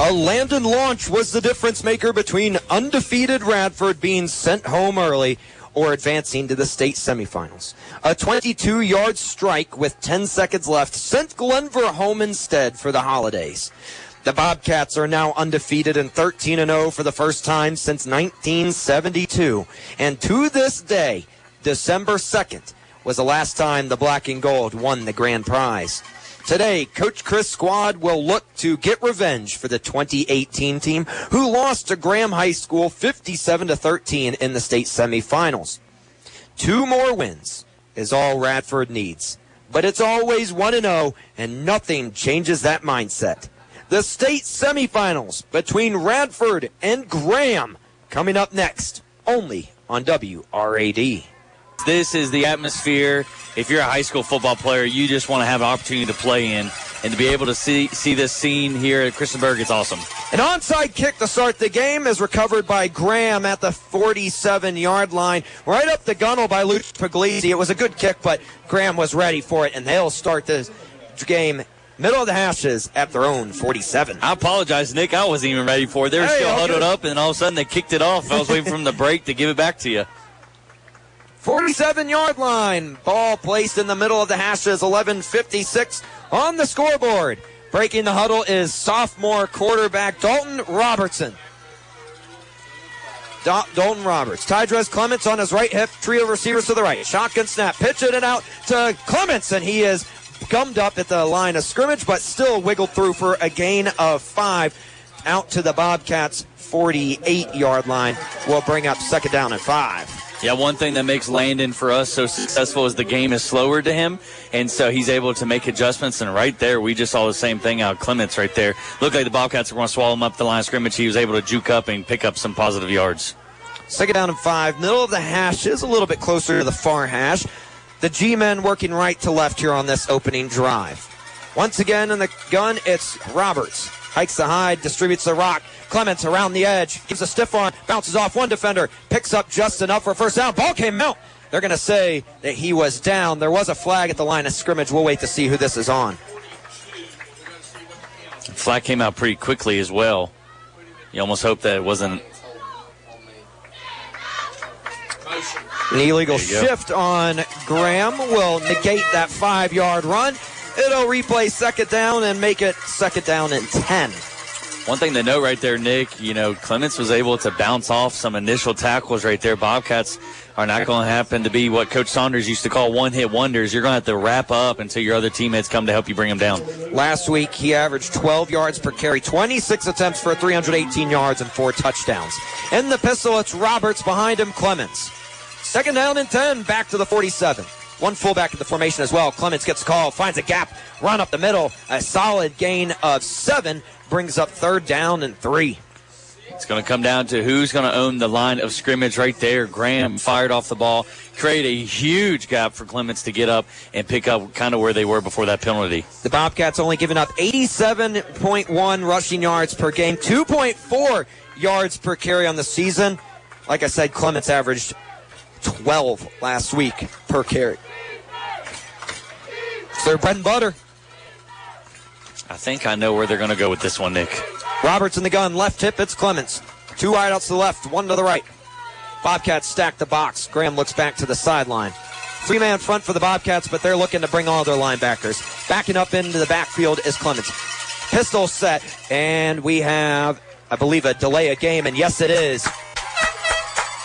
A Landon launch was the difference maker between undefeated Radford being sent home early or advancing to the state semifinals. A 22-yard strike with 10 seconds left sent Glenver home instead for the holidays. The Bobcats are now undefeated and 13-0 for the first time since 1972. And to this day, December 2nd, was the last time the Black and Gold won the grand prize. Today, Coach Chris' squad will look to get revenge for the 2018 team, who lost to Graham High School 57-13 in the state semifinals. 2 more wins is all Radford needs, but it's always 1-0, and nothing changes that mindset. The state semifinals between Radford and Graham coming up next, only on WRAD. This is the atmosphere. If you're a high school football player, you just want to have an opportunity to play in, and to be able to see this scene here at Christiansburg, it's awesome. An onside kick to start the game is recovered by Graham at the 47-yard line. Right up the gunnel by Luke Puglisi. It was a good kick, but Graham was ready for it, and they'll start this game middle of the hashes at their own 47. I apologize, Nick. I wasn't even ready for it. They were still huddled up, and all of a sudden they kicked it off. I was waiting for them to break to give it back to you. 47-yard line. Ball placed in the middle of the hashes. 11:56 on the scoreboard. Breaking the huddle is sophomore quarterback Dalton Robertson. Dalton Roberts. Tydres Clements on his right hip. Trio receivers to the right. Shotgun snap. Pitching it out to Clements, and he is gummed up at the line of scrimmage, but still wiggled through for a gain of 5 out to the Bobcats' 48-yard line. Will bring up second down and 5. Yeah, one thing that makes Landon for us so successful is the game is slower to him, and so he's able to make adjustments. And right there, we just saw the same thing out of Clements right there. Looked like the Bobcats were going to swallow him up the line of scrimmage. He was able to juke up and pick up some positive yards. Second down and 5. Middle of the hash is a little bit closer to the far hash. The G-men working right to left here on this opening drive. Once again in the gun, it's Roberts. Hikes the high, distributes the rock. Clements around the edge, gives a stiff arm, bounces off one defender, picks up just enough for a first down. Ball came out. They're going to say that he was down. There was a flag at the line of scrimmage. We'll wait to see who this is on. The flag came out pretty quickly as well. You almost hope that it wasn't. An illegal shift on Graham will negate that 5-yard run. It'll replay second down and make it second down and 10. One thing to note right there, Nick, Clements was able to bounce off some initial tackles right there. Bobcats are not going to happen to be what Coach Saunders used to call one-hit wonders. You're going to have to wrap up until your other teammates come to help you bring them down. Last week, he averaged 12 yards per carry, 26 attempts for 318 yards and 4 touchdowns. In the pistol, it's Roberts behind him, Clements. Second down and 10, back to the 47. One fullback in the formation as well. Clements gets called, finds a gap, run up the middle. A solid gain of 7 brings up third down and 3. It's going to come down to who's going to own the line of scrimmage right there. Graham fired off the ball, create a huge gap for Clements to get up and pick up kind of where they were before that penalty. The Bobcats only giving up 87.1 rushing yards per game, 2.4 yards per carry on the season. Like I said, Clements averaged 12 last week per carry. It's their bread and butter. I think I know where they're going to go with this one, Nick. Roberts in the gun, left hip, it's Clements. 2 wideouts to the left, 1 to the right. Bobcats stack the box. Graham looks back to the sideline. 3-man front for the Bobcats, but they're looking to bring all their linebackers. Backing up into the backfield is Clements. Pistol set, and we have, I believe, a delay of game, and yes, it is.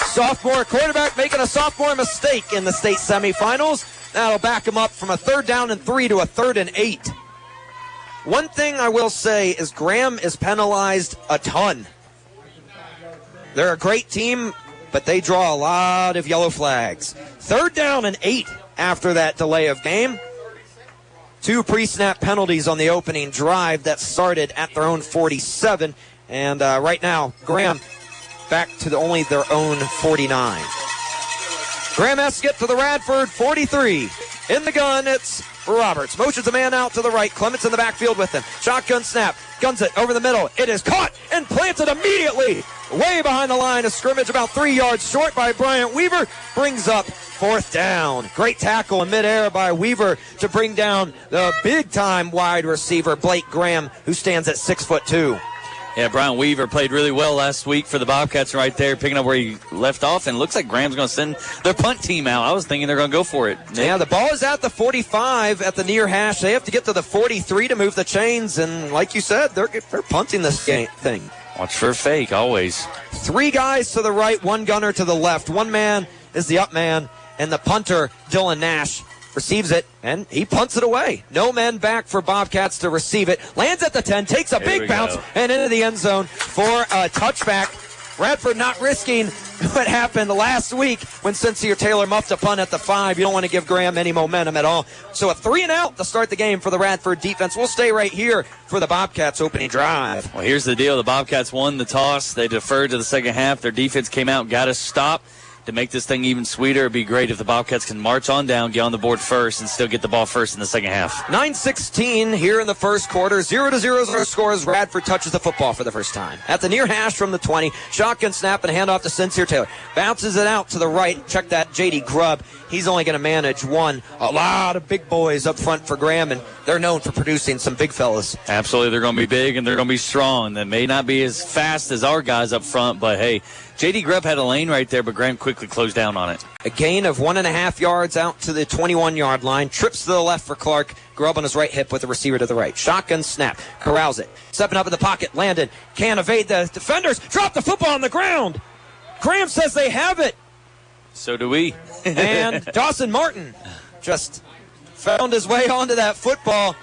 Sophomore quarterback making a sophomore mistake in the state semifinals. That'll back him up from a third down and 3 to a third and 8. One thing I will say is Graham is penalized a ton. They're a great team, but they draw a lot of yellow flags. Third down and 8 after that delay of game. 2 pre-snap penalties on the opening drive that started at their own 47. And right now, Graham back to only their own 49. Graham has to get to the Radford 43. In the gun, it's Roberts. Motions a man out to the right. Clements in the backfield with him. Shotgun snap. Guns it over the middle. It is caught and planted immediately. Way behind the line of scrimmage, about 3 yards short by Bryant Weaver. Brings up fourth down. Great tackle in midair by Weaver to bring down the big-time wide receiver, Blake Graham, who stands at 6'2". Yeah, Brian Weaver played really well last week for the Bobcats right there, picking up where he left off, and it looks like Graham's going to send their punt team out. I was thinking they're going to go for it. Nick? Yeah, the ball is at the 45 at the near hash. They have to get to the 43 to move the chains, and like you said, they're punting this thing. Watch for a fake, always. 3 guys to the right, 1 gunner to the left. 1 man is the up man, and the punter, Dylan Nash, receives it, and he punts it away. No men back for Bobcats to receive it. Lands at the 10, takes a big bounce, and into the end zone for a touchback. Radford not risking what happened last week when Sincere Taylor muffed a punt at the 5. You don't want to give Graham any momentum at all. So a 3-and-out to start the game for the Radford defense. We'll stay right here for the Bobcats opening drive. Well, here's the deal. The Bobcats won the toss. They deferred to the second half. Their defense came out, got a stop. To make this thing even sweeter, it'd be great if the Bobcats can march on down, get on the board first, and still get the ball first in the second half. 9:16 here in the first quarter. 0-0 scores. Radford touches the football for the first time. At the near hash from the 20, shotgun snap and handoff to Sincere Taylor. Bounces it out to the right. Check that, J.D. Grubb. He's only going to manage 1. A lot of big boys up front for Graham, and they're known for producing some big fellas. Absolutely. They're going to be big, and they're going to be strong. They may not be as fast as our guys up front, but, hey, J.D. Grubb had a lane right there, but Graham quickly closed down on it. A gain of 1.5 yards out to the 21-yard line. Trips to the left for Clark. Grubb on his right hip with the receiver to the right. Shotgun snap. Corrals it. Stepping up in the pocket. Landon can't evade the defenders. Drop the football on the ground. Graham says they have it. So do we. And Dawson Martin just found his way onto that football.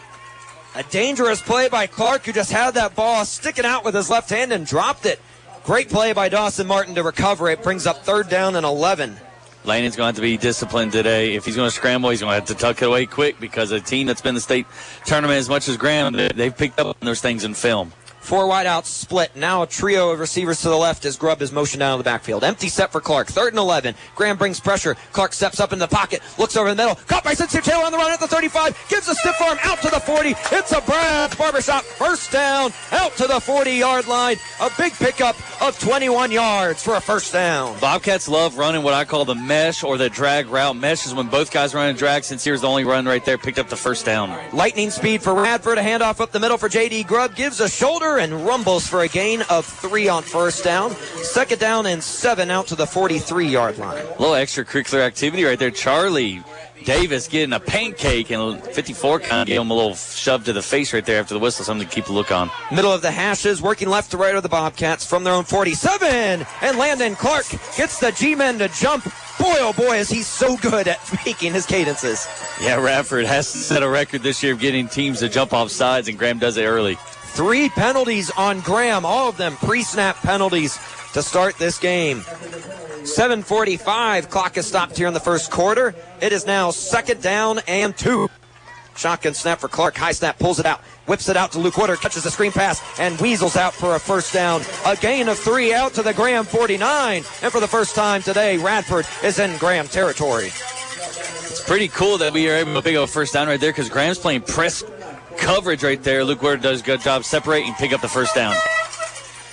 A dangerous play by Clark, who just had that ball sticking out with his left hand and dropped it. Great play by Dawson Martin to recover it. Brings up 3rd down and 11. Landon's going to have to be disciplined today. If he's going to scramble, he's going to have to tuck it away quick, because a team that's been in the state tournament as much as Graham, they've picked up on those things in film. 4 wideouts split. Now a trio of receivers to the left as Grubb is motioned down to the backfield. Empty set for Clark. 3rd and 11. Graham brings pressure. Clark steps up in the pocket. Looks over the middle. Caught by Sincere Taylor on the run at the 35. Gives a stiff arm out to the 40. It's a Brad's Barbershop first down out to the 40-yard line. A big pickup of 21 yards for a first down. Bobcats love running what I call the mesh or the drag route. Mesh is when both guys run a drag. Sincere's the only run right there. Picked up the first down. Lightning speed for Radford. A handoff up the middle for J.D. Grubb. Gives a shoulder and rumbles for a gain of 3 on first down. 2nd down and 7 out to the 43-yard line. A little extracurricular activity right there. Charlie Davis getting a pancake, and 54 kind of gave him a little shove to the face right there after the whistle. Something to keep a look on. Middle of the hashes, working left to right of the Bobcats from their own 47. And Landon Clark gets the G-men to jump. Boy, oh boy, is he so good at making his cadences. Yeah, Radford has to set a record this year of getting teams to jump off sides, and Graham does it early. 3 penalties on Graham, all of them pre-snap penalties to start this game. 7:45, clock is stopped here in the first quarter. It is now 2nd down and 2. Shotgun snap for Clark, high snap, pulls it out, whips it out to Luke Woodard, catches the screen pass, and weasels out for a first down. A gain of 3 out to the Graham 49. And for the first time today, Radford is in Graham territory. It's pretty cool that we are able to pick up a first down right there, because Graham's playing press coverage right there. Luke Woodard does a good job separating, pick up the first down.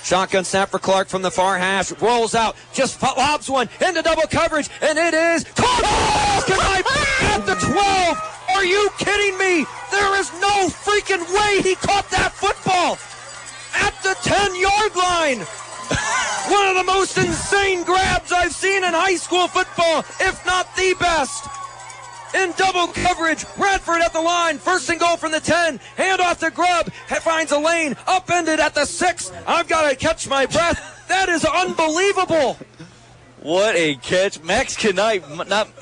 Shotgun snap for Clark from the far hash. Rolls out. Just lobs one into double coverage. And it is caught at the 12. Are you kidding me? There is no freaking way he caught that football at the 10-yard line. One of the most insane grabs I've seen in high school football, if not the best. In double coverage, Radford at the line, 1st and goal from the 10, hand off to Grubb, finds a lane, upended at the 6, I've got to catch my breath, that is unbelievable. What a catch. Max Knight,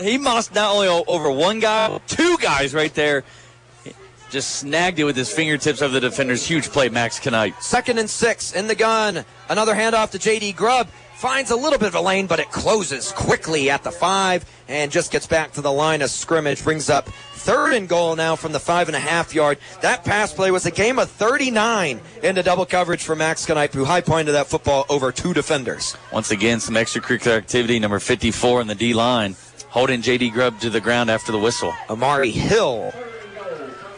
he must not only over one guy, 2 guys right there, just snagged it with his fingertips of the defenders. Huge play, Max Knight. 2nd and 6 in the gun, another handoff to J.D. Grubb. Finds a little bit of a lane, but it closes quickly at the 5 and just gets back to the line of scrimmage. Brings up 3rd and goal now from the 5.5 yard. That pass play was a game of 39 into double coverage for Max Knipe, who high pointed that football over 2 defenders. Once again, some extracurricular activity. Number 54 in the D-line, holding J.D. Grubb to the ground after the whistle. Amari Hill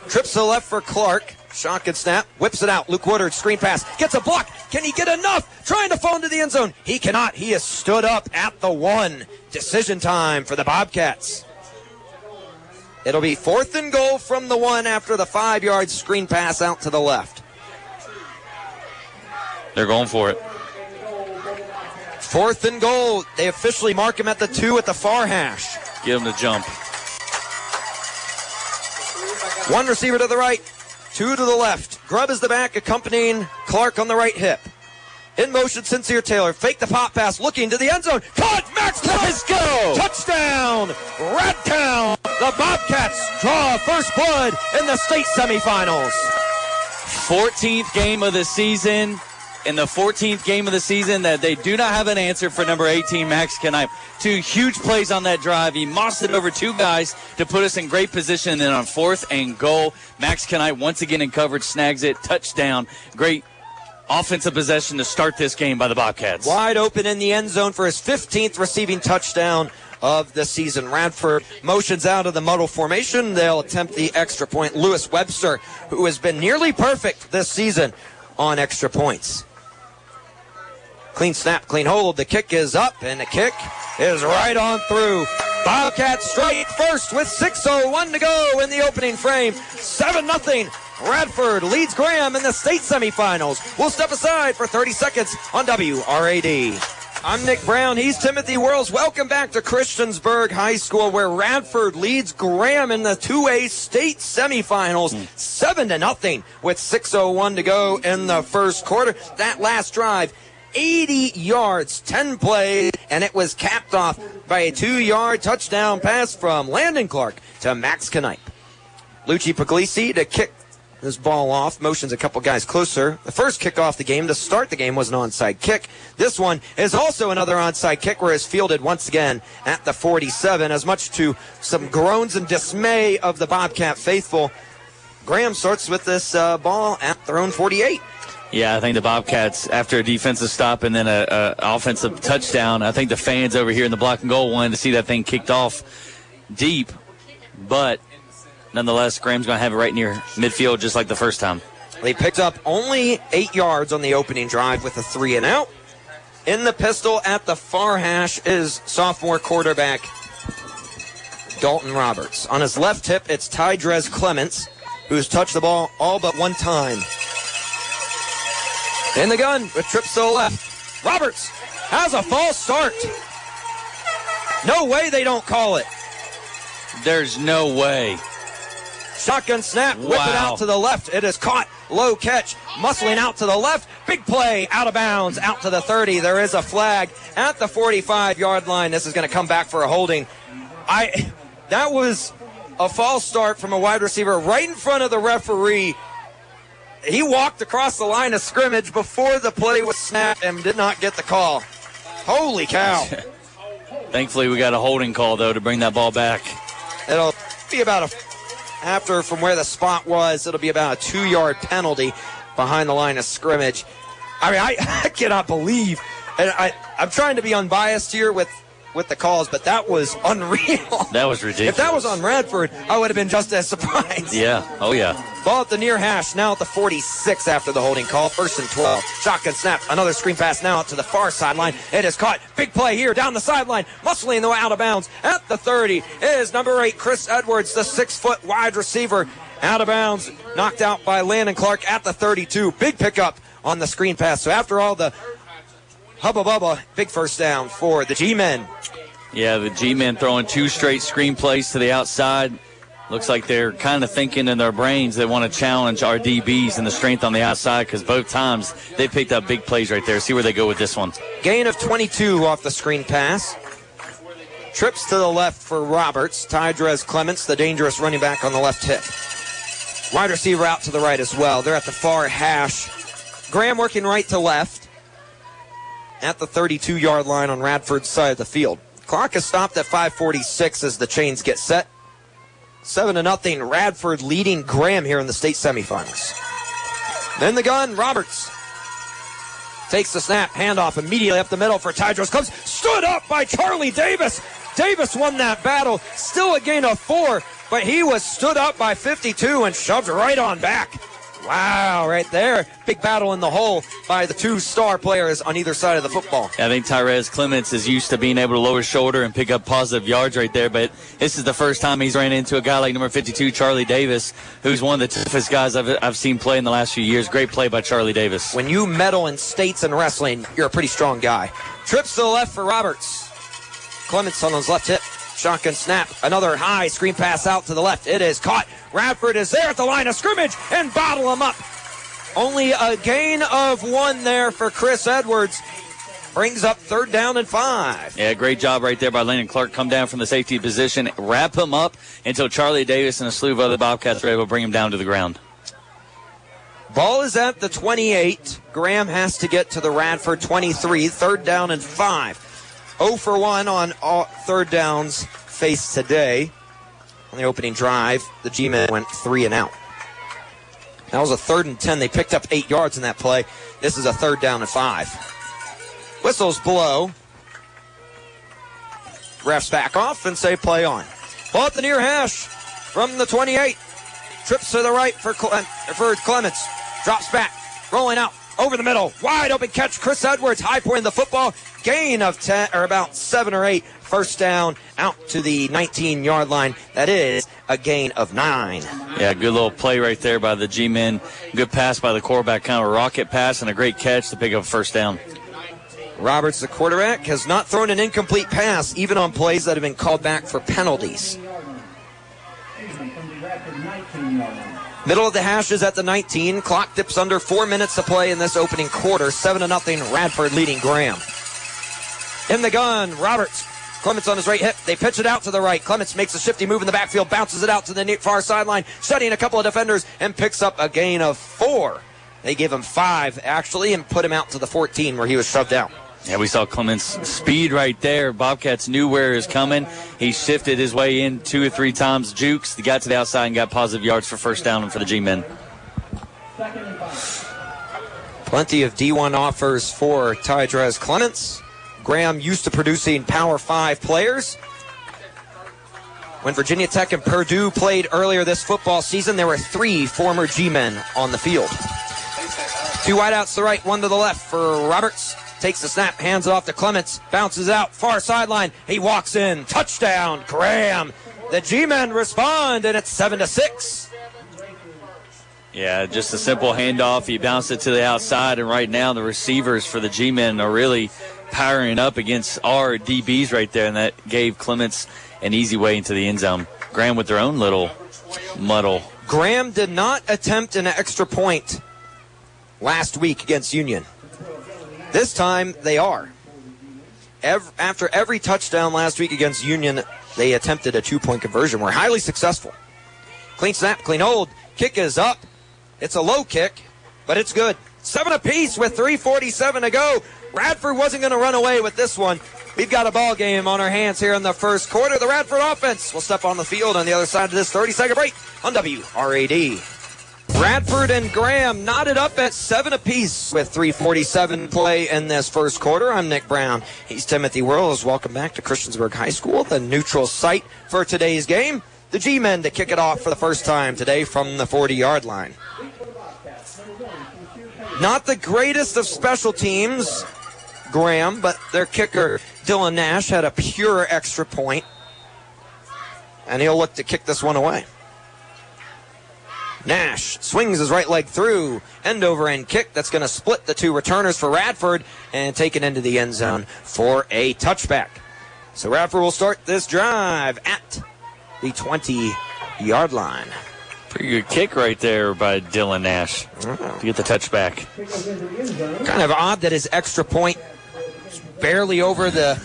trips to the left for Clark. Shotgun snap, whips it out. Luke Woodard, screen pass, gets a block. Can he get enough? Trying to fall into the end zone. He cannot. He is stood up at the 1. Decision time for the Bobcats. It'll be 4th and goal from the 1 after the 5-yard screen pass out to the left. They're going for it. 4th and goal. They officially mark him at the 2 at the far hash. Give him the jump. 1 receiver to the right, 2 to the left. Grubb is the back, accompanying Clark on the right hip. In motion, Sincere Taylor. Fake the pop pass, looking to the end zone. Caught! Max! Let's go! Touchdown! Radtown! The Bobcats draw first blood in the state semifinals. 14th game of the season. In the 14th game of the season, that they do not have an answer for number 18, Max Knipe. 2 huge plays on that drive. He mossed it over 2 guys to put us in great position. And then on 4th and goal, Max Knipe once again in coverage, snags it, touchdown. Great offensive possession to start this game by the Bobcats. Wide open in the end zone for his 15th receiving touchdown of the season. Radford motions out of the muddle formation. They'll attempt the extra point. Lewis Webster, who has been nearly perfect this season on extra points. Clean snap, clean hold. The kick is up, and the kick is right on through. Bobcats straight first with 6:01 to go in the opening frame. 7-0. Radford leads Graham in the state semifinals. We'll step aside for 30 seconds on WRAD. I'm Nick Brown. He's Timothy Whirls. Welcome back to Christiansburg High School, where Radford leads Graham in the 2A state semifinals 7-0 with 6:01 to go in the first quarter. That last drive, 80 yards, 10 plays, and it was capped off by a 2-yard touchdown pass from Landon Clark to Max Knipe. Lucci Puglisi to kick this ball off, motions a couple guys closer. The first kick off the game to start the game was an onside kick. This one is also another onside kick, where it's fielded once again at the 47. As much to some groans and dismay of the Bobcat faithful, Graham starts with this ball at their own 48. Yeah, I think the Bobcats, after a defensive stop and then an offensive touchdown, I think the fans over here in the block and goal wanted to see that thing kicked off deep. But nonetheless, Graham's going to have it right near midfield just like the first time. They picked up only 8 yards on the opening drive with a 3-and-out. In the pistol at the far hash is sophomore quarterback Dalton Roberts. On his left hip, it's Tydrez Clements, who's touched the ball all but one time. In the gun with trips to the left. Roberts has a false start. No way they don't call it. There's no way. Shotgun snap, whip it out to the left. It is caught, low catch, muscling out to the left. Big play, out of bounds, out to the 30. There is a flag at the 45-yard line. This is going to come back for a holding. That was a false start from a wide receiver right in front of the referee. He walked across the line of scrimmage before the play was snapped and did not get the call. Holy cow. Thankfully, we got a holding call, though, to bring that ball back. It'll be about after from where the spot was, it'll be about a 2-yard penalty behind the line of scrimmage. I mean, I cannot believe, and I'm trying to be unbiased here with the calls, but that was unreal. That was ridiculous. If that was on Radford, I would have been just as surprised. Yeah, oh yeah. Ball at the near hash, now at the 46 after the holding call. 1st and 12. Shotgun snap, another screen pass now out to the far sideline. It is caught. Big play here down the sideline. Muscling the way out of bounds at the 30 is number 8, Chris Edwards, the 6-foot wide receiver. Out of bounds, knocked out by Landon Clark at the 32. Big pickup on the screen pass. So after all the hubba bubba, big first down for the G-men. Yeah, the G-men throwing 2 straight screen plays to the outside. Looks like they're kind of thinking in their brains they want to challenge our DBs and the strength on the outside, because both times they picked up big plays right there. See where they go with this one. Gain of 22 off the screen pass. Trips to the left for Roberts. Tydrez Clements, the dangerous running back on the left hip. Wide receiver out to the right as well. They're at the far hash. Graham working right to left at the 32-yard line on Radford's side of the field. Clock is stopped at 5:46 as the chains get set. 7-0, Radford leading Graham here in the state semifinals. Then the gun, Roberts takes the snap, handoff immediately up the middle for Tydrez Clements. Stood up by Charlie Davis. Davis won that battle. Still a gain of 4, but he was stood up by 52 and shoved right on back. Wow, right there. Big battle in the hole by the two star players on either side of the football. I think Tyrese Clements is used to being able to lower his shoulder and pick up positive yards right there, but this is the first time he's ran into a guy like number 52, Charlie Davis, who's one of the toughest guys I've seen play in the last few years. Great play by Charlie Davis. When you medal in states and wrestling, you're a pretty strong guy. Trips to the left for Roberts. Clements on his left hip. Shotgun snap. Another high screen pass out to the left. It is caught. Radford is there at the line of scrimmage and bottle him up. Only a gain of 1 there for Chris Edwards. Brings up 3rd down and 5. Yeah, great job right there by Landon Clark. Come down from the safety position, wrap him up until Charlie Davis and a slew of other Bobcats were able to bring him down to the ground. Ball is at the 28. Graham has to get to the Radford 23. 3rd down and 5. 0 for 1 on all 3rd downs faced today. On the opening drive, the G-men went 3 and out. That was a 3rd and 10. They picked up 8 yards in that play. This is a 3rd down and 5. Whistles blow. Refs back off and say play on. Ball at the near hash from the 28. Trips to the right for Clements. Drops back. Rolling out. Over the middle. Wide open catch. Chris Edwards. High point in the football. Gain of 10 or about 7 or 8. First down out to the 19-yard line. That is a gain of 9. Yeah, good little play right there by the G-men. Good pass by the quarterback, kind of a rocket pass, and a great catch to pick up a first down. Roberts, the quarterback, has not thrown an incomplete pass, even on plays that have been called back for penalties. Middle of the hash is at the 19. Clock dips under 4 minutes to play in this opening quarter. 7-0 Radford leading Graham. In the gun, Roberts. Clements on his right hip. They pitch it out to the right. Clements makes a shifty move in the backfield, bounces it out to the far sideline, studying a couple of defenders, and picks up a gain of 4. They gave him 5, actually, and put him out to the 14 where he was shoved out. Yeah, we saw Clements' speed right there. Bobcats knew where he was coming. He shifted his way in 2 or 3 times. Jukes, he got to the outside and got positive yards for first down and for the G-men. Plenty of D1 offers for Tyrese Clements. Graham used to producing Power 5 players. When Virginia Tech and Purdue played earlier this football season, there were 3 former G-men on the field. 2 wideouts to the right, 1 to the left for Roberts. Takes the snap, hands it off to Clements, bounces out, far sideline. He walks in, touchdown, Graham. The G-men respond, and it's 7-6. Yeah, just a simple handoff. He bounced it to the outside, and right now the receivers for the G-men are really powering up against our DBs right there, and that gave Clements an easy way into the end zone. Graham with their own little muddle. Graham did not attempt an extra point last week against Union. This time, they are. After every touchdown last week against Union, they attempted a 2-point conversion. We're highly successful. Clean snap, clean hold. Kick is up. It's a low kick, but it's good. 7 apiece with 3:47 to go. Radford wasn't going to run away with this one. We've got a ball game on our hands here in the first quarter. The Radford offense will step on the field on the other side of this 30-second break on WRAD. Radford and Graham knotted up at 7 apiece with 3:47 play in this first quarter. I'm Nick Brown. He's Timothy Whirls. Welcome back to Christiansburg High School, the neutral site for today's game. The G-men to kick it off for the first time today from the 40-yard line. Not the greatest of special teams, Graham, but their kicker, Dylan Nash, had a pure extra point, and he'll look to kick this one away. Nash swings his right leg through, end over end kick that's going to split the 2 returners for Radford and take it into the end zone for a touchback. So Radford will start this drive at the 20-yard line. Pretty good kick right there by Dylan Nash to get the touchback. Kind of odd that his extra point is barely over the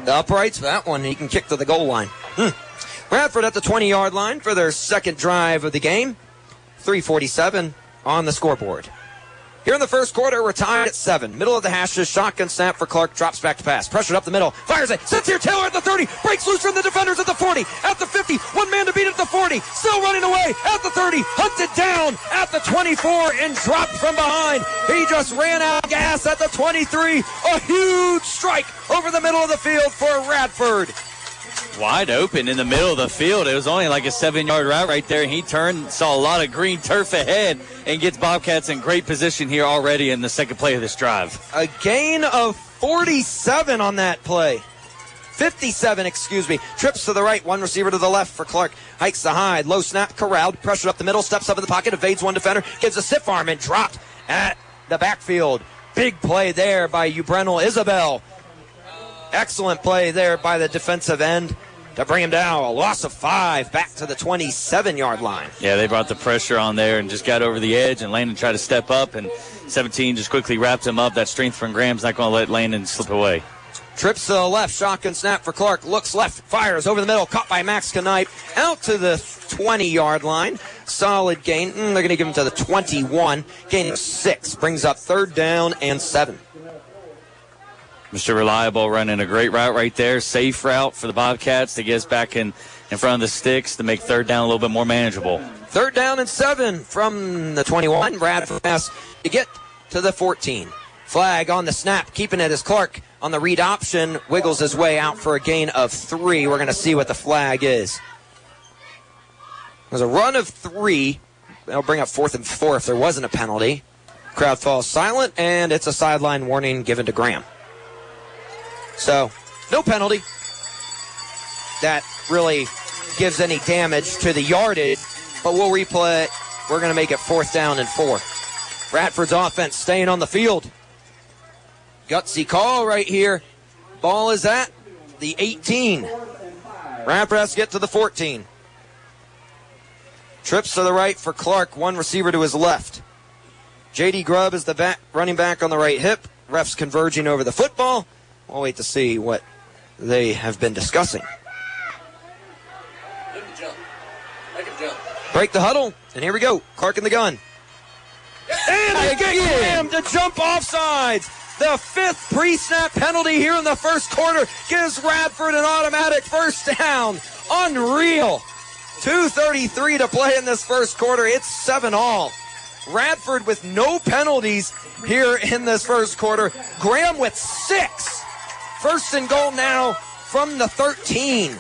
uprights. That one, he can kick to the goal line. Radford at the 20-yard line for their second drive of the game. 3:47 on the scoreboard. Here in the first quarter, we're tied at 7. Middle of the hashes, shotgun snap for Clark, drops back to pass. Pressured up the middle, fires it, sits here, Taylor at the 30, breaks loose from the defenders at the 40, at the 50, one man to beat at the 40, still running away at the 30, hunted down at the 24 and dropped from behind. He just ran out of gas at the 23. A huge strike over the middle of the field for Radford. Wide open in the middle of the field. It was only like a 7-yard route right there. He turned, saw a lot of green turf ahead, and gets Bobcats in great position here already in the second play of this drive. A gain of 47 on that play. 57, excuse me. Trips to the right, one receiver to the left for Clark. Hikes the high, low snap, corralled, pressure up the middle, steps up in the pocket, evades one defender, gives a stiff arm and dropped at the backfield. Big play there by Ubrenel Isabel. Excellent play there by the defensive end to bring him down. A loss of 5 back to the 27-yard line. Yeah, they brought the pressure on there and just got over the edge, and Landon tried to step up, and 17 just quickly wrapped him up. That strength from Graham's not going to let Landon slip away. Trips to the left, shotgun snap for Clark. Looks left, fires over the middle, caught by Max Knipe. Out to the 20-yard line. Solid gain. They're going to give him to the 21. Gain of 6. Brings up 3rd down and 7. Mr. Reliable running a great route right there. Safe route for the Bobcats to get us back in front of the sticks to make 3rd down a little bit more manageable. 3rd down and 7 from the 21. Radford pass to get to the 14. Flag on the snap, keeping it as Clark on the read option. Wiggles his way out for a gain of 3. We're going to see what the flag is. There's a run of 3. That'll bring up 4th and 4 if there wasn't a penalty. Crowd falls silent, and it's a sideline warning given to Graham. So, no penalty. That really gives any damage to the yardage, but we'll replay it. We're going to make it 4th down and 4. Radford's offense staying on the field. Gutsy call right here. Ball is at the 18. Radford has to get to the 14. Trips to the right for Clark, one receiver to his left. J.D. Grubb is the running back on the right hip. Refs converging over the football. We'll wait to see what they have been discussing. Break the huddle, and here we go. Clark in the gun. And they get Graham to jump offsides. The 5th pre-snap penalty here in the first quarter gives Radford an automatic 1st down. Unreal. 2:33 to play in this first quarter. It's 7-all. Radford with no penalties here in this first quarter. Graham with 6. 1st and goal now from the 13.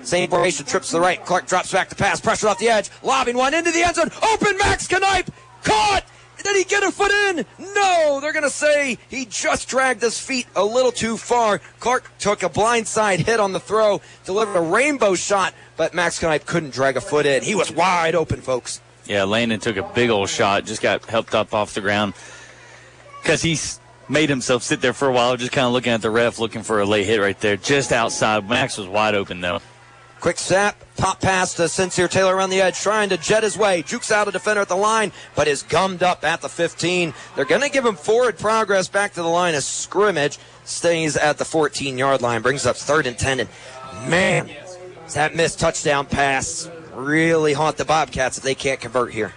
Same formation, trips to the right. Clark drops back to pass, pressure off the edge, lobbing one into the end zone. Open Max Knipe, caught. Did he get a foot in? No, they're going to say he just dragged his feet a little too far. Clark took a blindside hit on the throw, delivered a rainbow shot, but Max Knipe couldn't drag a foot in. He was wide open, folks. Yeah, Landon took a big old shot, just got helped up off the ground because he's made himself sit there for a while, just kind of looking at the ref, looking for a late hit right there, just outside. Max was wide open, though. Quick snap, pop pass to Sincere Taylor around the edge, trying to jet his way. Jukes out a defender at the line, but is gummed up at the 15. They're going to give him forward progress back to the line of scrimmage. Stays at the 14-yard line, brings up 3rd and 10. And, man, that missed touchdown pass really haunt the Bobcats if they can't convert here.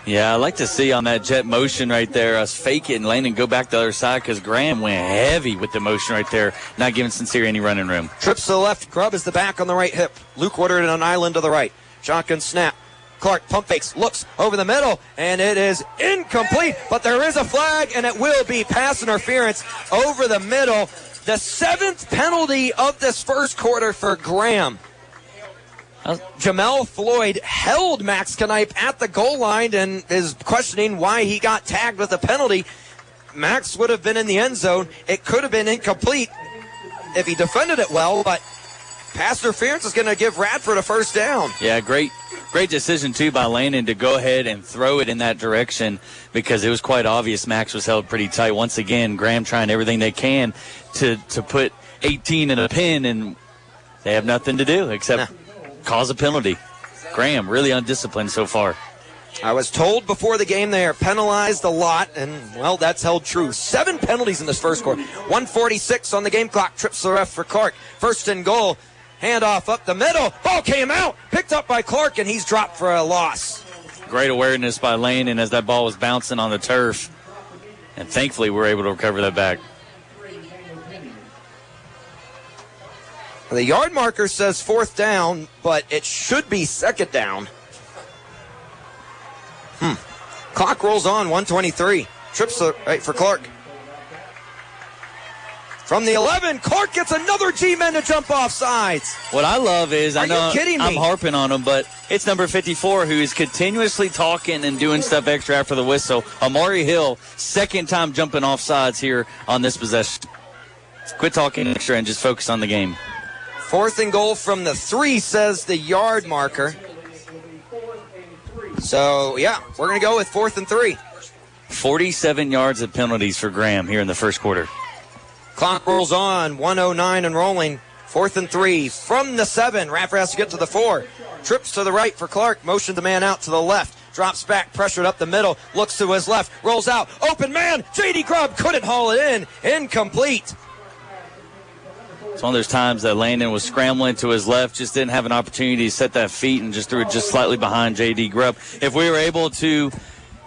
Yeah, I like to see on that jet motion right there, us fake it and Landon go back the other side because Graham went heavy with the motion right there, not giving Sincere any running room. Trips to the left. Grubb is the back on the right hip. Luke Woodard on an island to the right. Shotgun snap. Clark pump fakes, looks over the middle, and it is incomplete, but there is a flag, and it will be pass interference over the middle. The 7th penalty of this first quarter for Graham. Jamel Floyd held Max Knipe at the goal line and is questioning why he got tagged with a penalty. Max would have been in the end zone. It could have been incomplete if he defended it well, but pass interference is going to give Radford a 1st down. Yeah, great decision, too, by Landon to go ahead and throw it in that direction because it was quite obvious Max was held pretty tight. Once again, Graham trying everything they can to put 18 in a pin, and they have nothing to do except cause a penalty. Graham really undisciplined so far. I was told before the game they are penalized a lot, and, well, that's held true. 7 penalties in this first quarter. 1:46 on the game clock. Trips the ref for Clark. 1st and goal. Handoff up the middle. Ball came out. Picked up by Clark, and he's dropped for a loss. Great awareness by Landon as that ball was bouncing on the turf. And thankfully, we're able to recover that back. The yard marker says 4th down, but it should be 2nd down. Clock rolls on, 1:23. Trips right for Clark. From the 11, Clark gets another G-men to jump off sides. What I love is, Are you kidding me? I'm harping on him, but it's number 54 who is continuously talking and doing stuff extra after the whistle. Amari Hill, second time jumping off sides here on this possession. Quit talking extra and just focus on the game. 4th and goal from the 3, says the yard marker. So, yeah, we're going to go with 4th and 3. 47 yards of penalties for Graham here in the first quarter. Clock rolls on, 1:09 and rolling. 4th and 3 from the 7. Radford has to get to the 4. Trips to the right for Clark. Motion the man out to the left. Drops back, pressured up the middle. Looks to his left. Rolls out. Open man. J.D. Grubb couldn't haul it in. Incomplete. It's one of those times that Landon was scrambling to his left, just didn't have an opportunity to set that feet and just threw it just slightly behind J.D. Grubb. If we were able to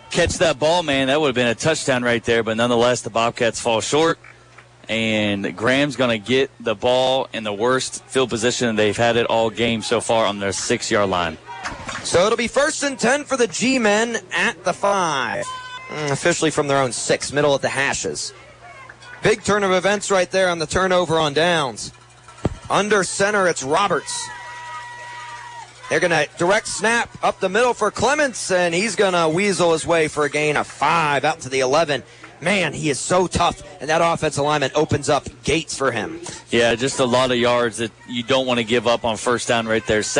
catch that ball, man, that would have been a touchdown right there. But nonetheless, the Bobcats fall short. And Graham's going to get the ball in the worst field position they've had it all game so far on their 6-yard line. So it'll be 1st and 10 for the G-men at the 5. Officially from their own 6, middle of the hashes. Big turn of events right there on the turnover on downs. Under center, it's Roberts. They're going to direct snap up the middle for Clements, and he's going to weasel his way for a gain of 5 out to the 11. Man, he is so tough, and that offensive lineman opens up gates for him. Yeah, just a lot of yards that you don't want to give up on first down right there. 4.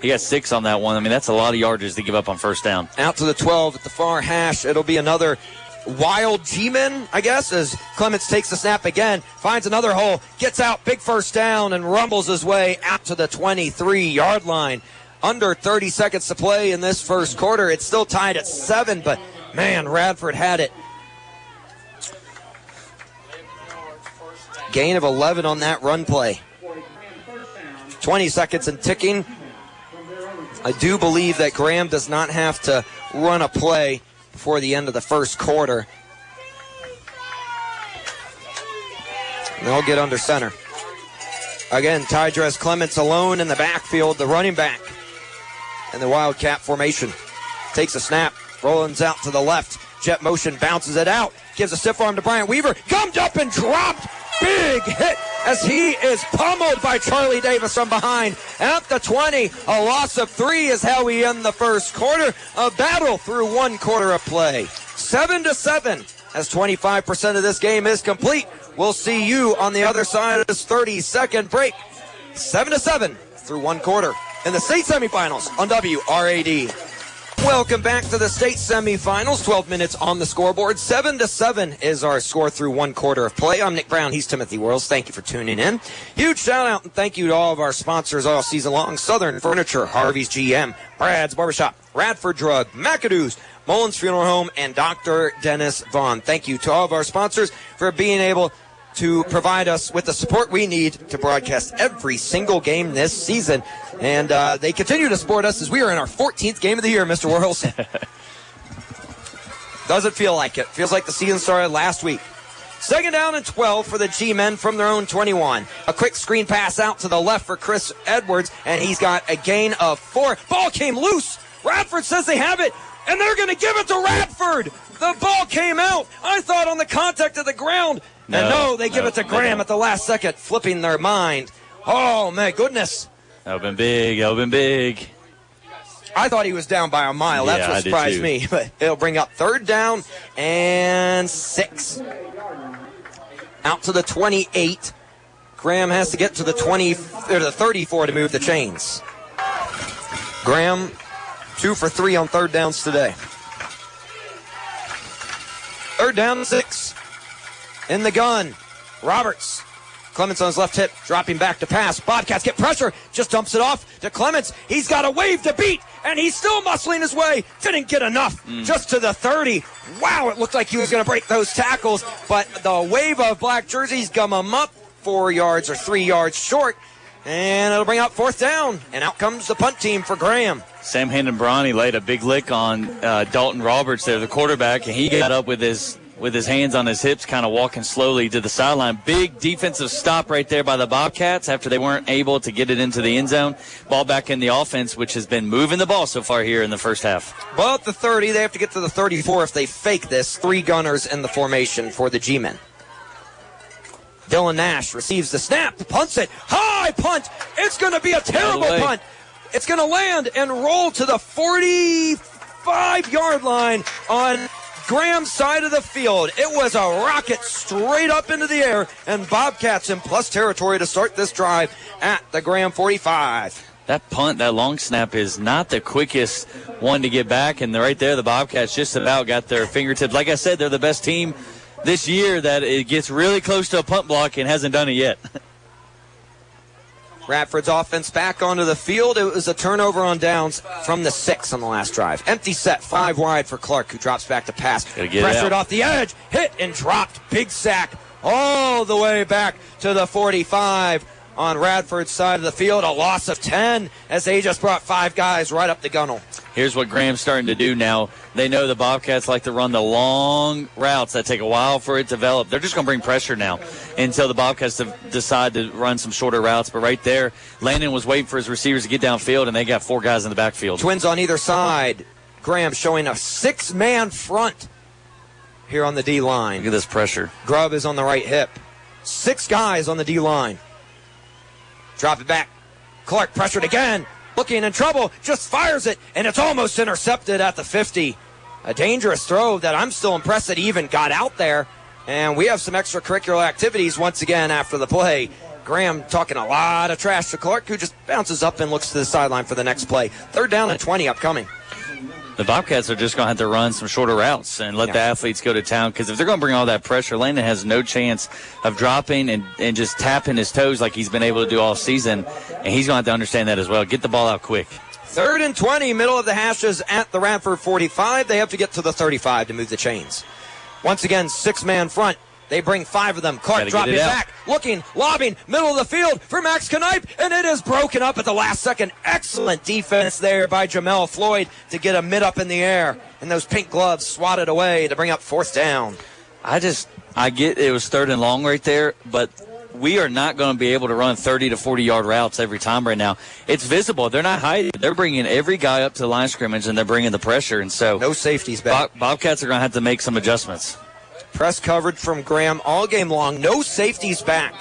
He got 6 on that one. I mean, that's a lot of yardage to give up on first down. Out to the 12 at the far hash. It'll be another wild G-men, I guess, as Clements takes the snap again, finds another hole, gets out, big first down, and rumbles his way out to the 23-yard line. Under 30 seconds to play in this first quarter. It's still tied at 7, but man, Radford had it. Gain of 11 on that run play. 20 seconds and ticking. I do believe that Graham does not have to run a play before the end of the first quarter. And they'll get under center. Again, Tydress Clements alone in the backfield, the running back. And the Wildcat formation. Takes a snap. Rollins out to the left. Jet motion, bounces it out. Gives a stiff arm to Bryant Weaver. Comes up and dropped. Big hit as he is pummeled by Charlie Davis from behind. At the 20, a loss of 3 is how we end the first quarter. A battle through 1 quarter of play. 7-7 as 25% of this game is complete. We'll see you on the other side of this 30-second break. 7-7 through 1 quarter in the state semifinals on WRAD. Welcome back to the state semifinals. 12 minutes on the scoreboard. 7-7 is our score through 1 quarter of play. I'm Nick Brown. He's Timothy Worrells. Thank you for tuning in. Huge shout out and thank you to all of our sponsors all season long. Southern Furniture, Harvey's GM, Brad's Barbershop, Radford Drug, McAdoo's, Mullins Funeral Home, and Dr. Dennis Vaughn. Thank you to all of our sponsors for being able to provide us with the support we need to broadcast every single game this season. And they continue to support us as we are in our 14th game of the year, Mr. Worrells. Doesn't feel like it. Feels like the season started last week. 2nd down and 12 for the G-men from their own 21. A quick screen pass out to the left for Chris Edwards, and he's got a gain of 4. Ball came loose. Radford says they have it, and they're going to give it to Radford. The ball came out, I thought, on the contact of the ground. No, they give it to Graham at the last second, flipping their mind. Oh, my goodness. That would have been big. I thought he was down by a mile. Yeah, that's what surprised me. But it'll bring up 3rd down and 6. Out to the 28. Graham has to get to the 34 to move the chains. Graham, 2 for 3 on 3rd downs today. 3rd down, 6. In the gun, Roberts. Clements on his left hip, dropping back to pass. Bobcats get pressure, just dumps it off to Clements. He's got a wave to beat, and he's still muscling his way. Didn't get enough, just to the 30. Wow, it looked like he was going to break those tackles, but the wave of black jerseys gum him up 4 yards or 3 yards short, and it'll bring out 4th down, and out comes the punt team for Graham. Sam Hendon-Bronny laid a big lick on Dalton Roberts there, the quarterback, and he got up with his hands on his hips, kind of walking slowly to the sideline. Big defensive stop right there by the Bobcats after they weren't able to get it into the end zone. Ball back in the offense, which has been moving the ball so far here in the first half. Well, at the 30, they have to get to the 34 if they fake this. 3 gunners in the formation for the G-men. Dylan Nash receives the snap, punts it, high punt. It's going to be a terrible punt. It's going to land and roll to the 45-yard line on Graham's side of the field. It was a rocket straight up into the air, and Bobcats in plus territory to start this drive at the Graham 45. That punt, that long snap is not the quickest one to get back, and right there the Bobcats just about got their fingertips. Like I said, they're the best team this year that it gets really close to a punt block and hasn't done it yet. Radford's offense back onto the field. It was a turnover on downs from the 6 on the last drive. Empty set, 5 wide for Clark, who drops back to pass. Pressured off the edge, hit and dropped. Big sack all the way back to the 45 on Radford's side of the field. A loss of 10 as they just brought 5 guys right up the gunnel. Here's what Graham's starting to do now. They know the Bobcats like to run the long routes that take a while for it to develop. They're just going to bring pressure now until the Bobcats decide to run some shorter routes. But right there, Landon was waiting for his receivers to get downfield, and they got 4 guys in the backfield. Twins on either side. Graham showing a 6-man front here on the D-line. Look at this pressure. Grubb is on the right hip. 6 guys on the D-line. Drop it back. Clark pressured again. Looking in trouble. Just fires it. And it's almost intercepted at the 50. A dangerous throw that I'm still impressed that he even got out there. And we have some extracurricular activities once again after the play. Graham talking a lot of trash to Clark, who just bounces up and looks to the sideline for the next play. 3rd down and 20 upcoming. The Bobcats are just going to have to run some shorter routes and let the athletes go to town, because if they're going to bring all that pressure, Landon has no chance of dropping and just tapping his toes like he's been able to do all season, and he's going to have to understand that as well. Get the ball out quick. 3rd and 20, middle of the hashes at the Radford 45. They have to get to the 35 to move the chains. Once again, 6-man front. They bring 5 of them. Clark dropping back, looking, lobbing, middle of the field for Max Knipe, and it is broken up at the last second. Excellent defense there by Jamel Floyd to get a mid up in the air, and those pink gloves swatted away to bring up 4th down. I get it was 3rd and long right there, but we are not going to be able to run 30 to 40-yard routes every time right now. It's visible. They're not hiding. They're bringing every guy up to the line of scrimmage, and they're bringing the pressure, and so no safeties back. Bobcats are going to have to make some adjustments. Press coverage from Graham all game long. No safeties back.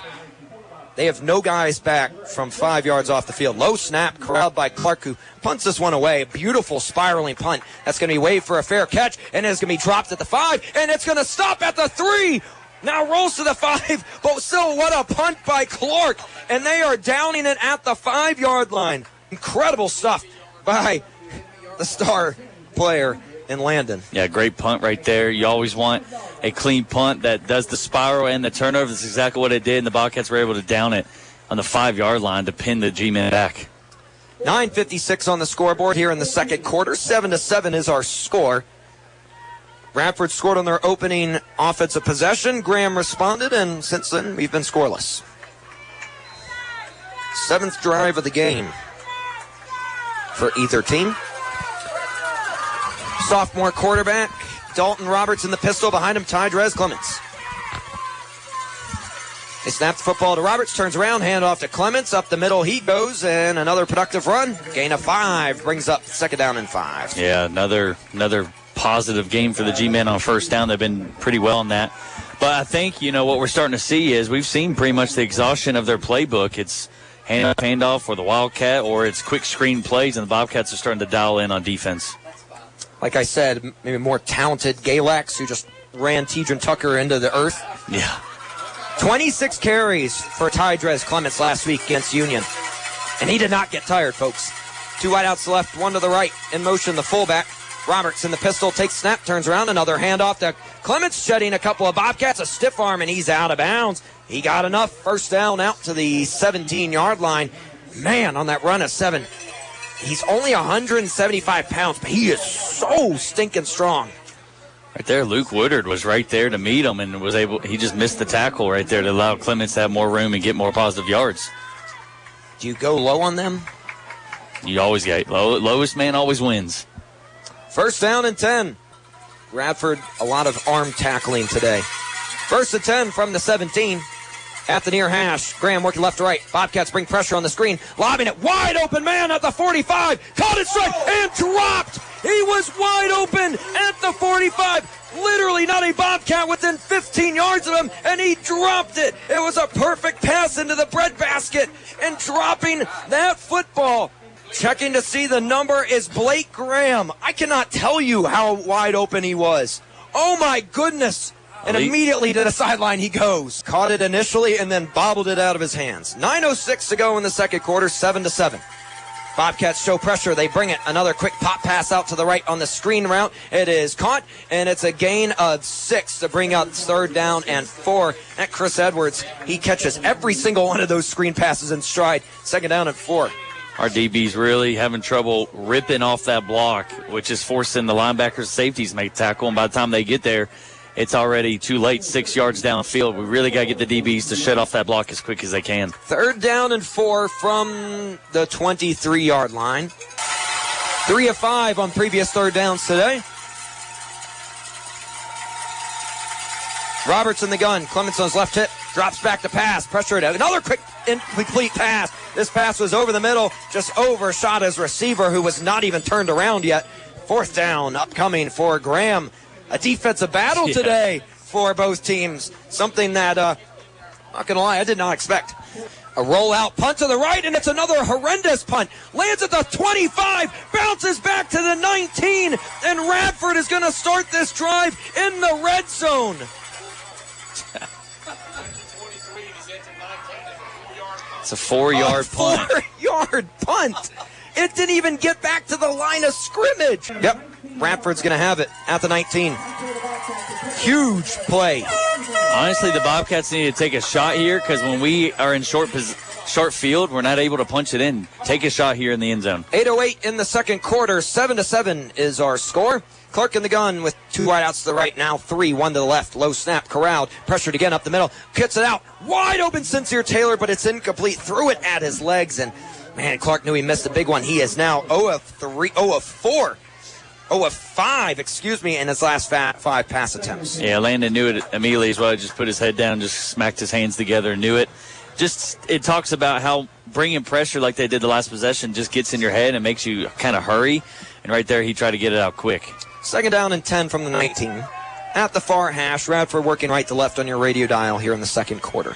They have no guys back from 5 yards off the field. Low snap corralled by Clark, who punts this one away. A beautiful spiraling punt. That's going to be waved for a fair catch, and it's going to be dropped at the 5, and it's going to stop at the 3. Now rolls to the 5, but still, what a punt by Clark. And they are downing it at the 5-yard line. Incredible stuff by the star player in Landon. Yeah, great punt right there. You always want a clean punt that does the spiral and the turnover. That's exactly what it did, and the Bobcats were able to down it on the 5-yard line to pin the G-men back. 9:56 on the scoreboard here in the second quarter. 7-7 is our score. Radford scored on their opening offensive possession. Graham responded, and since then we've been scoreless. 7th drive of the game for either team. Sophomore quarterback Dalton Roberts in the pistol. Behind him, Tydrez Clements. They snap the football to Roberts, turns around, hand off to Clements. Up the middle he goes, and another productive run. Gain of 5 brings up 2nd down and 5. Yeah, another positive game for the G-men on 1st down. They've been pretty well on that. But I think, what we're starting to see is we've seen pretty much the exhaustion of their playbook. It's handoff or the Wildcat, or it's quick screen plays, and the Bobcats are starting to dial in on defense. Like I said, maybe more talented Galax, who just ran Tidron Tucker into the earth. Yeah. 26 carries for Tydrez Clements last week against Union. And he did not get tired, folks. 2 wideouts left, 1 to the right. In motion, the fullback. Roberts in the pistol, takes snap, turns around, another handoff to Clements, shedding a couple of Bobcats, a stiff arm, and he's out of bounds. He got enough. 1st down out to the 17-yard line. Man, on that run of 7. He's only 175 pounds, but he is so stinking strong. Right there, Luke Woodard was right there to meet him and he just missed the tackle right there to allow Clements to have more room and get more positive yards. Do you go low on them? You always get lowest man always wins. 1st down and 10. Radford, a lot of arm tackling today. 1st and 10 from the 17. At the near hash, Graham working left to right. Bobcats bring pressure on the screen, lobbing it wide open man at the 45. Caught it straight and dropped. He was wide open at the 45. Literally not a Bobcat within 15 yards of him, and he dropped it. It was a perfect pass into the breadbasket, and dropping that football. Checking to see the number is Blake Graham. I cannot tell you how wide open he was. Oh my goodness. And immediately to the sideline he goes. Caught it initially and then bobbled it out of his hands. 9:06 to go in the second quarter, 7-7. Bobcats show pressure. They bring it. Another quick pop pass out to the right on the screen route. It is caught, and it's a gain of 6 to bring out 3rd down and 4. At Chris Edwards, he catches every single one of those screen passes in stride. 2nd down and 4. Our DB's really having trouble ripping off that block, which is forcing the linebackers, safeties to make tackle, and by the time they get there, it's already too late, 6 yards downfield. We really got to get the DBs to shut off that block as quick as they can. 3rd down and 4 from the 23-yard line. 3 of 5 on previous 3rd downs today. Roberts in the gun. Clemens on his left hip. Drops back to pass. Pressure it out. Another quick incomplete pass. This pass was over the middle. Just overshot his receiver, who was not even turned around yet. 4th down upcoming for Graham. A defensive battle today for both teams. Something that, not going to lie, I did not expect. A rollout punt to the right, and it's another horrendous punt. Lands at the 25, bounces back to the 19, and Radford is going to start this drive in the red zone. It's a 4-yard punt. 4-yard punt. It didn't even get back to the line of scrimmage. Yep. Radford's going to have it at the 19. Huge play. Honestly, the Bobcats need to take a shot here because when we are in short field, we're not able to punch it in. Take a shot here in the end zone. 8:08 in the second quarter. 7-7 is our score. Clark in the gun with 2 wideouts to the right. Now 3, 1 to the left. Low snap, corralled. Pressured again up the middle. Gets it out. Wide open Sincere Taylor, but it's incomplete. Threw it at his legs, and man, Clark knew he missed a big one. He is now 0 of 5, in his last 5 pass attempts. Yeah, Landon knew it immediately as well. He just put his head down and just smacked his hands together and knew it. It talks about how bringing pressure like they did the last possession just gets in your head and makes you kind of hurry. And right there, he tried to get it out quick. 2nd down and 10 from the 19. At the far hash, Radford working right to left on your radio dial here in the second quarter.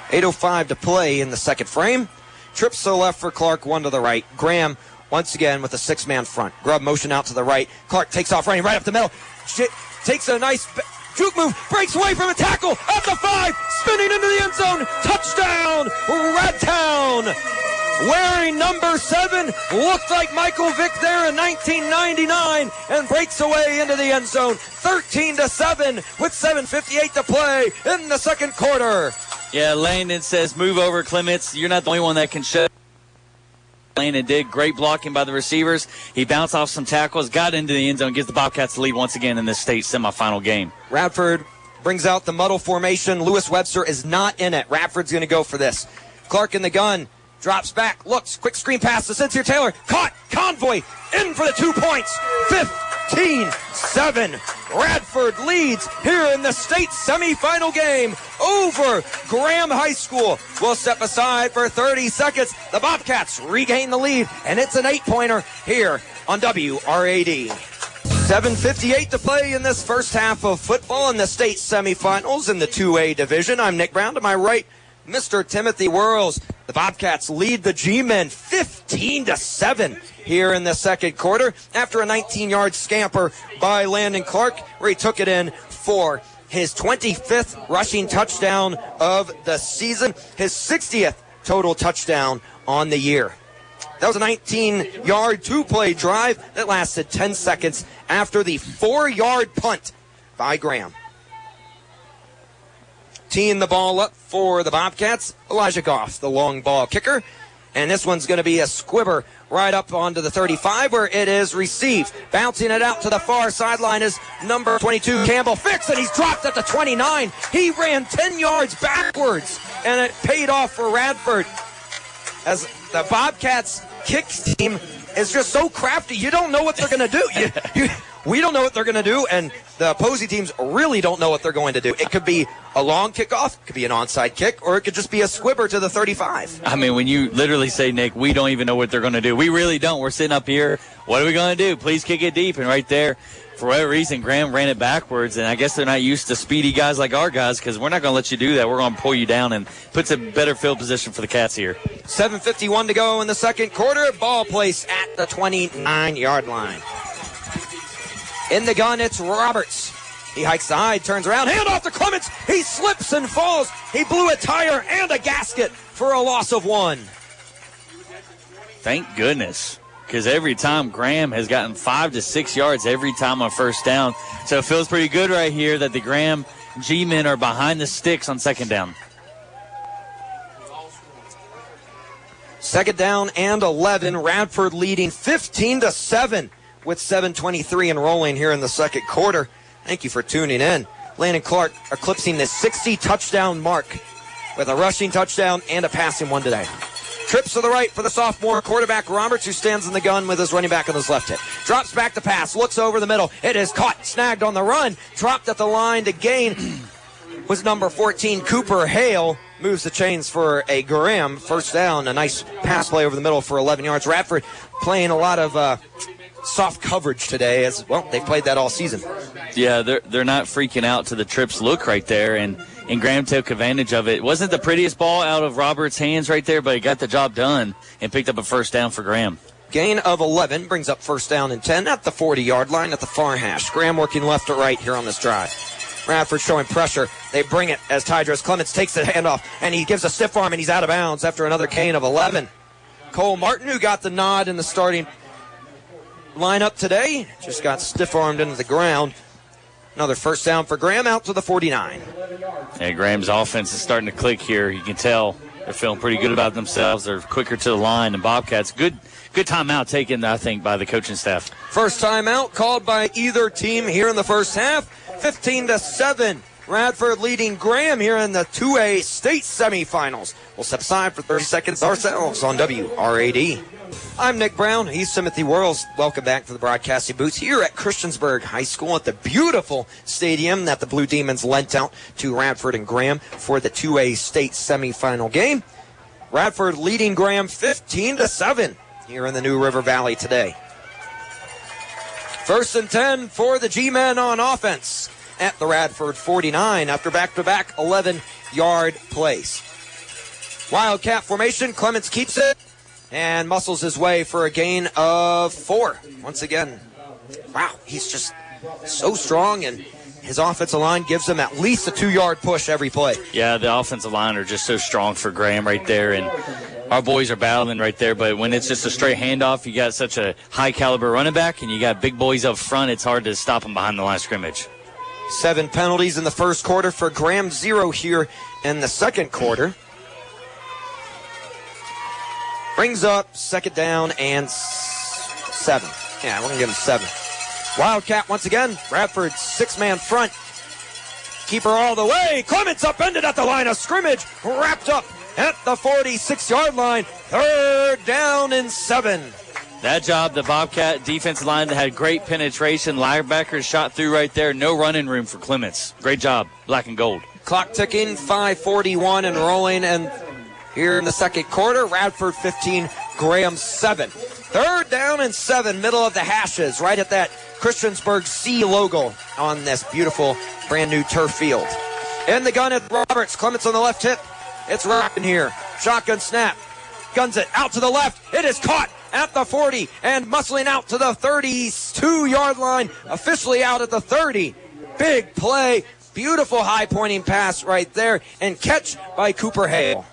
8:05 to play in the second frame. Trips to the left for Clark, 1 to the right. Graham once again with a 6-man front. Grubb motion out to the right. Clark takes off running right up the middle. Takes a nice juke move. Breaks away from a tackle at the 5. Spinning into the end zone. Touchdown, Radtown. Wearing number 7. Looked like Michael Vick there in 1999. And breaks away into the end zone. 13-7 with 7:58 to play in the second quarter. Yeah, Landon says, move over, Clements. You're not the only one that can shut. Landon did. Great blocking by the receivers. He bounced off some tackles, got into the end zone, gives the Bobcats the lead once again in this state semifinal game. Radford brings out the muddle formation. Lewis Webster is not in it. Radford's going to go for this. Clark in the gun. Drops back. Looks. Quick screen pass to Sincere Taylor. Caught. Convoy in for the 2 points. 15-7. Radford leads here in the state semifinal game over Graham High School. We'll step aside for 30 seconds. The Bobcats regain the lead, and it's an 8-pointer here on WRAD. 7:58 to play in this first half of football in the state semifinals in the 2A division. I'm Nick Brown. To my right, Mr. Timothy Whirls. The Bobcats lead the G-men 15-7 here in the second quarter after a 19-yard scamper by Landon Clark, where he took it in for his 25th rushing touchdown of the season, his 60th total touchdown on the year. That was a 19-yard two-play drive that lasted 10 seconds after the 4-yard punt by Graham. Teeing the ball up for the Bobcats, Elijah Goff, the long ball kicker. And this one's going to be a squibber right up onto the 35 where it is received. Bouncing it out to the far sideline is number 22, Campbell Fix, and he's dropped at the 29. He ran 10 yards backwards, and it paid off for Radford. As the Bobcats kick team is just so crafty, you don't know what they're going to do. We don't know what they're going to do, and the opposing teams really don't know what they're going to do. It could be a long kickoff, it could be an onside kick, or it could just be a squibber to the 35. I mean, when you literally say, Nick, we don't even know what they're going to do. We really don't. We're sitting up here. What are we going to do? Please kick it deep. And right there, for whatever reason, Graham ran it backwards. And I guess they're not used to speedy guys like our guys because we're not going to let you do that. We're going to pull you down and puts a better field position for the Cats here. 7:51 to go in the second quarter. Ball placed at the 29-yard line. In the gun, it's Roberts. He hikes the high, turns around, hand off to Clements. He slips and falls. He blew a tire and a gasket for a loss of 1. Thank goodness, because every time Graham has gotten 5 to 6 yards every time on first down. So it feels pretty good right here that the Graham G-men are behind the sticks on second down. Second down and 11. Radford leading 15-7. With 7:23 and rolling here in the second quarter. Thank you for tuning in. Landon Clark eclipsing the 60-touchdown mark with a rushing touchdown and a passing one today. Trips to the right for the sophomore quarterback Roberts, who stands in the gun with his running back on his left hip. Drops back to pass, looks over the middle. It is caught, snagged on the run, dropped at the line to gain was number 14, Cooper Hale. Moves the chains for a Graham first down. A nice pass play over the middle for 11 yards. Radford playing a lot of soft coverage today, as well. They've played that all season. Yeah, they're not freaking out to the trips look right there, and Graham took advantage of it. It wasn't the prettiest ball out of Roberts' hands right there, but he got the job done and picked up a first down for Graham. Gain of 11 brings up first down and 10 at the 40-yard line at the far hash. Graham working left to right here on this drive. Radford showing pressure. They bring it as Tydros Clements takes the handoff, and he gives a stiff arm, and he's out of bounds after another gain of 11. Cole Martin, who got the nod in the starting lineup today, just got stiff-armed into the ground. Another first down for Graham out to the 49. Yeah, Graham's offense is starting to click here. You can tell they're feeling pretty good about themselves. They're quicker to the line. And Bobcats, good timeout taken, I think, by the coaching staff. First timeout called by either team here in the first half. 15-7. Radford leading Graham here in the 2A state semifinals. We'll step aside for 30 seconds ourselves on WRAD. I'm Nick Brown. He's Timothy Worrells. Welcome back to the broadcasting booth here at Christiansburg High School at the beautiful stadium that the Blue Demons lent out to Radford and Graham for the 2A state semifinal game. Radford leading Graham 15-7 here in the New River Valley today. First and 10 for the G-men on offense at the Radford 49 after back-to-back 11-yard plays. Wildcat formation. Clements keeps it and muscles his way for a gain of 4. Once again, wow, he's just so strong, and his offensive line gives him at least a 2-yard push every play. Yeah, the offensive line are just so strong for Graham right there, and our boys are battling right there. But when it's just a straight handoff, you got such a high-caliber running back, and you got big boys up front, it's hard to stop them behind the line of scrimmage. 7 penalties in the first quarter for Graham, 0 here in the second quarter. Brings up second down and 7. Yeah, we're going to give him 7. Wildcat once again. Radford 6-man front. Keeper all the way. Clements upended at the line of scrimmage. Wrapped up at the 46-yard line. Third down and 7. That job, the Bobcat defensive line had great penetration. Linebackers shot through right there. No running room for Clements. Great job, black and gold. Clock ticking, 5:41 and rolling, and here in the second quarter, Radford 15, Graham 7. Third down and 7, middle of the hashes, right at that Christiansburg C logo on this beautiful brand new turf field. In the gun at Roberts, Clements on the left hip. It's rocking here. Shotgun snap. Guns it out to the left. It is caught at the 40 and muscling out to the 32-yard line. Officially out at the 30. Big play. Beautiful high-pointing pass right there. And catch by Cooper Hale.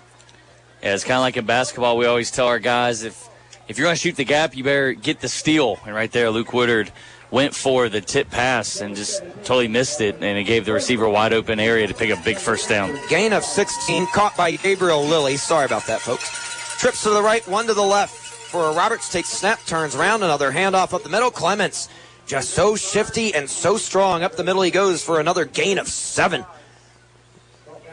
Yeah, it's kind of like in basketball. We always tell our guys, if you're going to shoot the gap, you better get the steal. And right there, Luke Woodard went for the tip pass and just totally missed it, and it gave the receiver a wide open area to pick up big first down. Gain of 16, caught by Gabriel Lilly. Sorry about that, folks. Trips to the right, one to the left for Roberts. Takes a snap, turns around, another handoff up the middle. Clements just so shifty and so strong. Up the middle he goes for another gain of 7.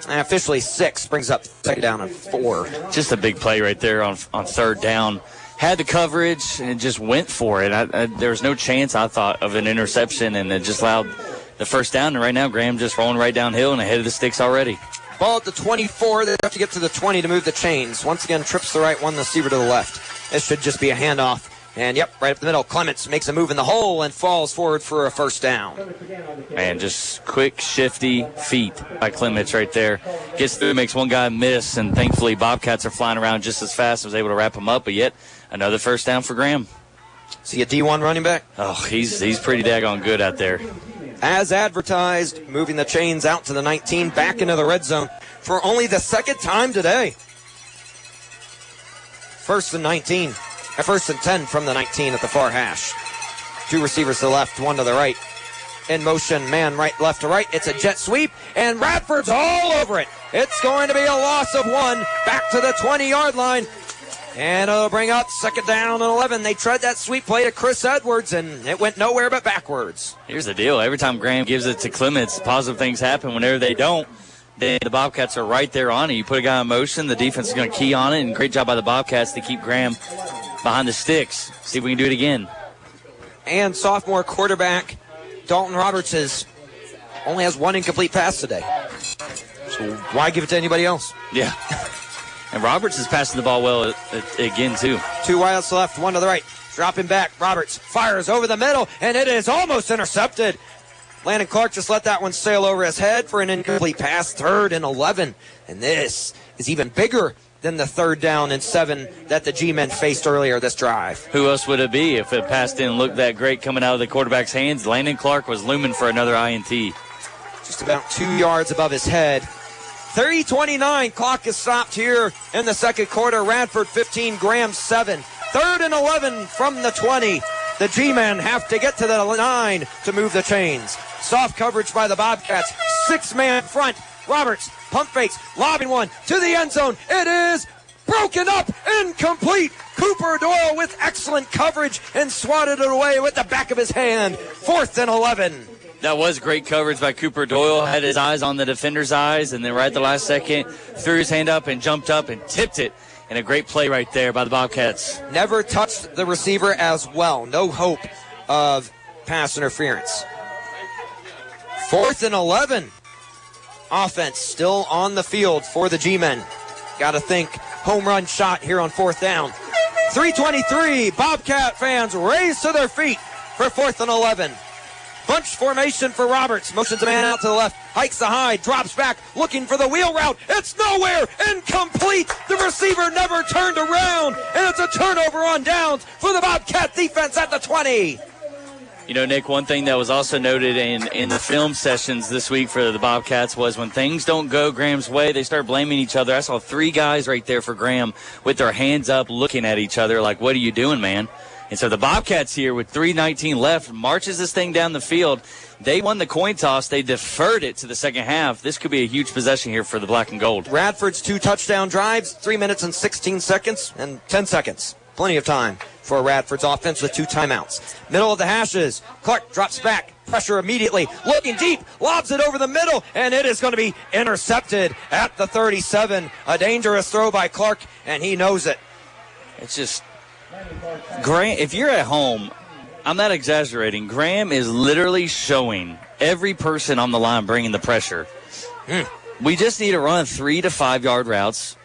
And officially 6, brings up second down and 4. Just a big play right there on third down. Had the coverage and just went for it. There was no chance, I thought, of an interception, and it just allowed the first down. And right now, Graham just rolling right downhill and ahead of the sticks already. Ball at the 24. They have to get to the 20 to move the chains. Once again, trips to the right, one receiver to the left. This should just be a handoff. And, yep, right up the middle. Clements makes a move in the hole and falls forward for a first down. Man, just quick, shifty feet by Clements right there. Gets through, makes one guy miss, and thankfully Bobcats are flying around just as fast. Was able to wrap him up, but yet another first down for Graham. Is he a D1 running back? Oh, he's pretty daggone good out there. As advertised, moving the chains out to the 19, back into the red zone for only the second time today. First and 19. First and 10 from the 19 at the far hash. Two receivers to the left, one to the right. In motion, man right, left to right. It's a jet sweep, and Radford's all over it. It's going to be a loss of one. Back to the 20-yard line. And it'll bring up second down and 11. They tried that sweep play to Chris Edwards, and it went nowhere but backwards. Here's the deal. Every time Graham gives it to Clements, positive things happen. Whenever they don't, then the Bobcats are right there on it. You put a guy in motion, the defense is going to key on it, and great job by the Bobcats to keep Graham behind the sticks. See if we can do it again. And sophomore quarterback Dalton Roberts only has one incomplete pass today. So why give it to anybody else? Yeah. And Roberts is passing the ball well again, too. Two wides left, one to the right. Dropping back. Roberts fires over the middle, and it is almost intercepted. Landon Clark just let that one sail over his head for an incomplete pass. 3rd and 11. And this is even bigger than the 3rd down and 7 that the G-men faced earlier this drive. Who else would it be if it passed in and looked that great coming out of the quarterback's hands? Landon Clark was looming for another INT. Just about 2 yards above his head. 30-29, clock is stopped here in the second quarter. Radford 15, Graham 7. 3rd and 11 from the 20. The G-men have to get to the 9 to move the chains. Soft coverage by the Bobcats. 6-man front. Roberts, pump fakes, lobbing one to the end zone. It is broken up, incomplete. Cooper Doyle with excellent coverage and swatted it away with the back of his hand. 4th and 11. That was great coverage by Cooper Doyle. Had his eyes on the defender's eyes, and then right at the last second, threw his hand up and jumped up and tipped it. And a great play right there by the Bobcats. Never touched the receiver as well. No hope of pass interference. 4th and 11. Offense still on the field for the G-men. Got to think home run shot here on 4th down. 3:23. Bobcat fans raise to their feet for 4th and 11. Bunch formation for Roberts. Motions a man out to the left. Hikes the high. Drops back. Looking for the wheel route. It's nowhere. Incomplete. The receiver never turned around. And it's a turnover on downs for the Bobcat defense at the 20. You know, Nick, one thing that was also noted in the film sessions this week for the Bobcats was when things don't go Graham's way, they start blaming each other. I saw 3 guys right there for Graham with their hands up looking at each other like, what are you doing, man? And so the Bobcats here with 3:19 left marches this thing down the field. They won the coin toss. They deferred it to the second half. This could be a huge possession here for the black and gold. Radford's 2 touchdown drives, 3 minutes and 16 seconds and 10 seconds. Plenty of time for Radford's offense with 2 timeouts. Middle of the hashes. Clark drops back. Pressure immediately. Looking deep. Lobs it over the middle. And it is going to be intercepted at the 37. A dangerous throw by Clark, and he knows it. It's just, Graham, if you're at home, I'm not exaggerating. Graham is literally showing every person on the line bringing the pressure. We just need to run 3 to 5 yard routes,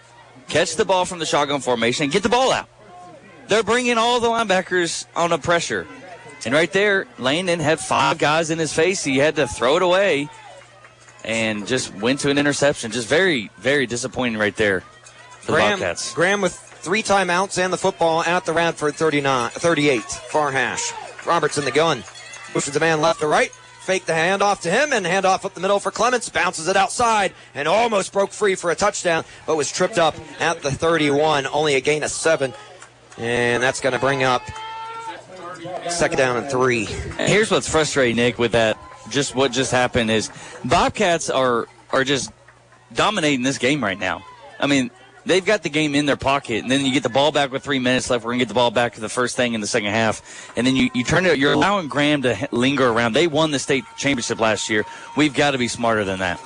catch the ball from the shotgun formation, and get the ball out. They're bringing all the linebackers on a pressure. And right there, Landon had 5 guys in his face. He had to throw it away and just went to an interception. Just very, very disappointing right there for the Bobcats. Graham with 3 timeouts and the football at the Radford 38. Far hash. Roberts in the gun. Pushes the man left to right. Fake the handoff to him, and handoff up the middle for Clements. Bounces it outside and almost broke free for a touchdown, but was tripped up at the 31. Only a gain of 7. And that's going to bring up second down and 3. Here's what's frustrating, Nick, with that. Just what just happened is Bobcats are just dominating this game right now. I mean, they've got the game in their pocket, and then you get the ball back with 3 minutes left. We're going to get the ball back to the first thing in the second half. And then you turn it, you're allowing Graham to linger around. They won the state championship last year. We've got to be smarter than that.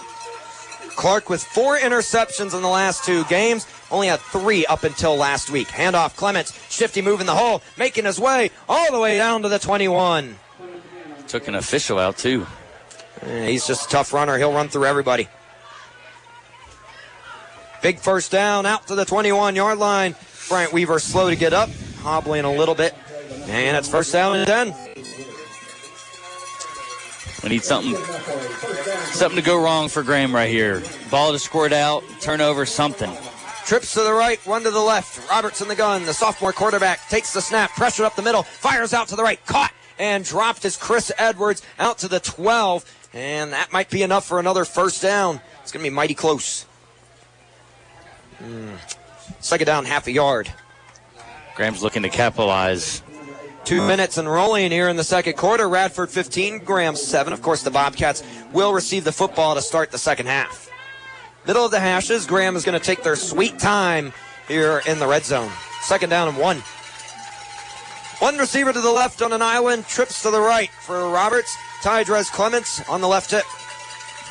Clark with 4 interceptions in the last 2 games. Only had 3 up until last week. Handoff Clements. Shifty move in the hole. Making his way all the way down to the 21. Took an official out, too. He's just a tough runner. He'll run through everybody. Big first down out to the 21-yard line. Bryant Weaver slow to get up, hobbling a little bit. And it's first down and 10. We need something to go wrong for Graham right here. Ball to squirt out, turnover, something. Trips to the right, one to the left. Roberts in the gun. The sophomore quarterback takes the snap, pressured up the middle, fires out to the right, caught and dropped is Chris Edwards out to the 12. And that might be enough for another first down. It's going to be mighty close. Second down, half a yard. Graham's looking to capitalize. 2 minutes and rolling here in the second quarter. Radford 15, Graham 7. Of course, the Bobcats will receive the football to start the second half. Middle of the hashes, Graham is going to take their sweet time here in the red zone. Second down and 1. One receiver to the left on an island, trips to the right for Roberts. Tydres Clements on the left hip.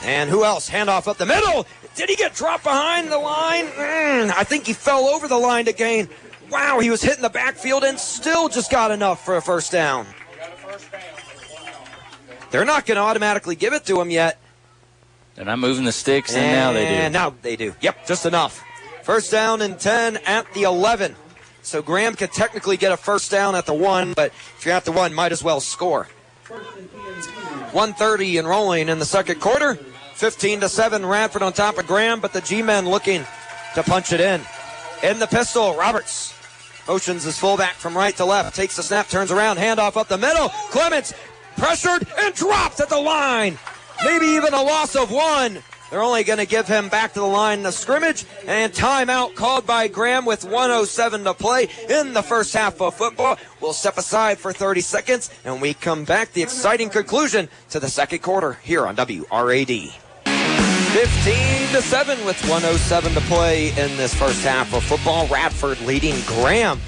And who else? Handoff up the middle. Did he get dropped behind the line? I think he fell over the line to gain. Wow, he was hitting the backfield and still just got enough for a first down. They're not going to automatically give it to him yet. They're not moving the sticks, and now they do. And now they do. Yep, just enough. First down and 10 at the 11. So Graham could technically get a first down at the 1, but if you're at the 1, might as well score. 1:30 and rolling in the second quarter. 15-7, Radford on top of Graham, but the G-men looking to punch it in. In the pistol, Roberts motions his fullback from right to left, takes the snap, turns around, handoff up the middle. Clements pressured and dropped at the line. Maybe even a loss of 1. They're only going to give him back to the line of scrimmage, and timeout called by Graham with 1:07 to play in the first half of football. We'll step aside for 30 seconds, and we come back. The exciting conclusion to the second quarter here on WRAD. 15-7 with 1:07 to play in this first half of football. Radford leading Graham.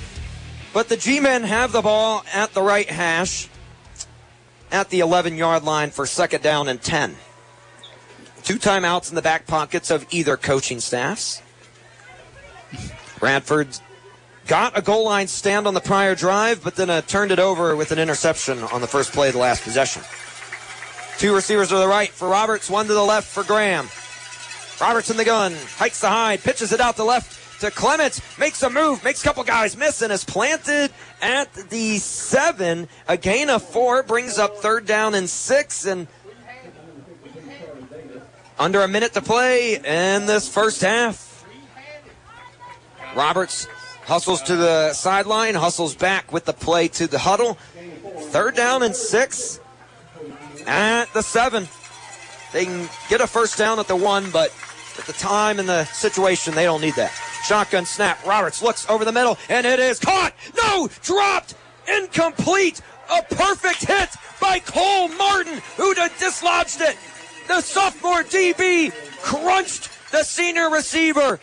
But the G-men have the ball at the right hash at the 11-yard line for second down and 10. 2 timeouts in the back pockets of either coaching staffs. Radford got a goal line stand on the prior drive, but then turned it over with an interception on the first play of the last possession. 2 receivers to the right for Roberts, 1 to the left for Graham. Roberts in the gun, hikes the high, pitches it out to left to Clements, makes a move, makes a couple guys miss, and is planted at the 7. A gain of 4 brings up third down and 6, and under a minute to play in this first half. Roberts hustles to the sideline, hustles back with the play to the huddle. Third down and 6 at the 7. They can get a first down at the 1, but at the time and the situation, they don't need that. Shotgun snap. Roberts looks over the middle, and it is caught. No, dropped. Incomplete. A perfect hit by Cole Martin, who dislodged it. The sophomore DB crunched the senior receiver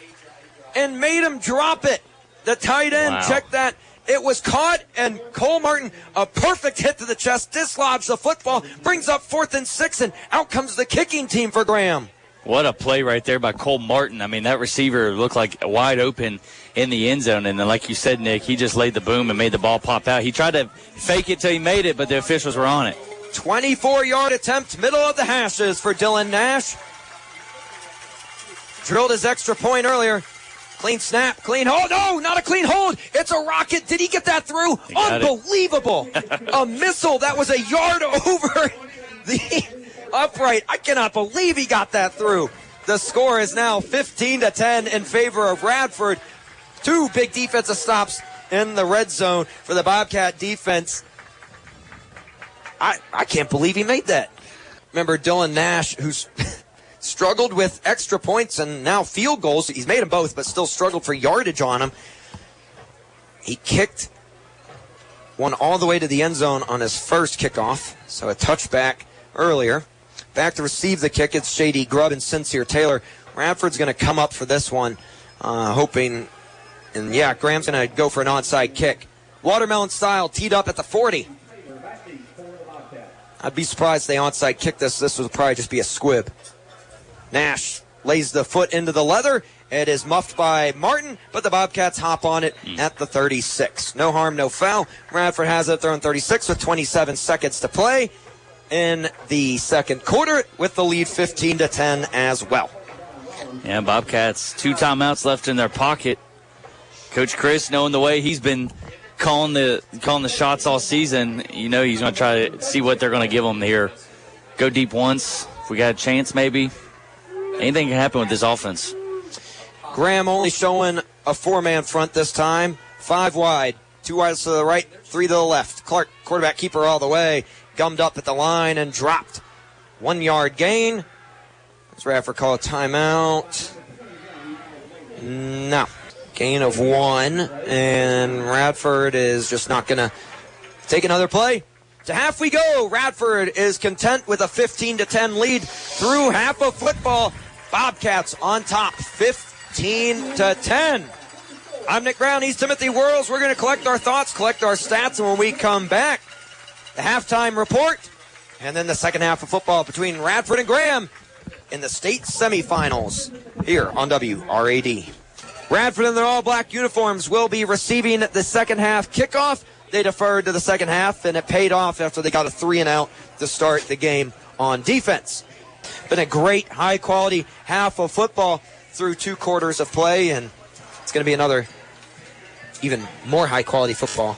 and made him drop it. The tight end, checked that. It was caught, and Cole Martin, a perfect hit to the chest, dislodged the football, brings up 4th and 6, and out comes the kicking team for Graham. What a play right there by Cole Martin. I mean, that receiver looked like wide open in the end zone, and then like you said, Nick, he just laid the boom and made the ball pop out. He tried to fake it till he made it, but the officials were on it. 24-yard attempt, middle of the hashes for Dylan Nash. Drilled his extra point earlier. Clean snap, clean hold. No, not a clean hold. It's a rocket. Did he get that through? Unbelievable. A missile that was a yard over the upright. I cannot believe he got that through. The score is now 15-10 in favor of Radford. 2 big defensive stops in the red zone for the Bobcat defense. I can't believe he made that. Remember Dylan Nash, who's struggled with extra points and now field goals. He's made them both, but still struggled for yardage on them. He kicked one all the way to the end zone on his first kickoff, so a touchback earlier. Back to receive the kick, it's Shady Grubb and Sincere Taylor. Radford's going to come up for this one, hoping, and yeah, Graham's going to go for an onside kick. Watermelon style, teed up at the 40. I'd be surprised if they onside kick this. This would probably just be a squib. Nash lays the foot into the leather. It is muffed by Martin, but the Bobcats hop on it at the 36. No harm, no foul. Radford has it at their own 36 with 27 seconds to play. in the second quarter with the lead 15-10 as well. Yeah, Bobcats, 2 timeouts left in their pocket. Coach Chris, knowing the way he's been calling the shots all season, he's going to try to see what they're going to give them here. Go deep once. If we got a chance, maybe. Anything can happen with this offense. Graham only showing a 4-man front this time. 5 wide. 2 wide to the right, 3 to the left. Clark, quarterback keeper all the way. Gummed up at the line and dropped. 1-yard gain. Does Radford call a timeout? No. Gain of 1. And Radford is just not going to take another play. To half we go. Radford is content with a 15-10 lead through half of football. Bobcats on top, 15-10. I'm Nick Brown. He's Timothy Whirls. We're going to collect our thoughts, collect our stats, and when we come back, the halftime report, and then the second half of football between Radford and Graham in the state semifinals here on WRAD. Radford in their all-black uniforms will be receiving the second half kickoff. They deferred to the second half, and it paid off after they got a 3-and-out to start the game on defense. Been a great, high-quality half of football through 2 quarters of play, and it's going to be another even more high-quality football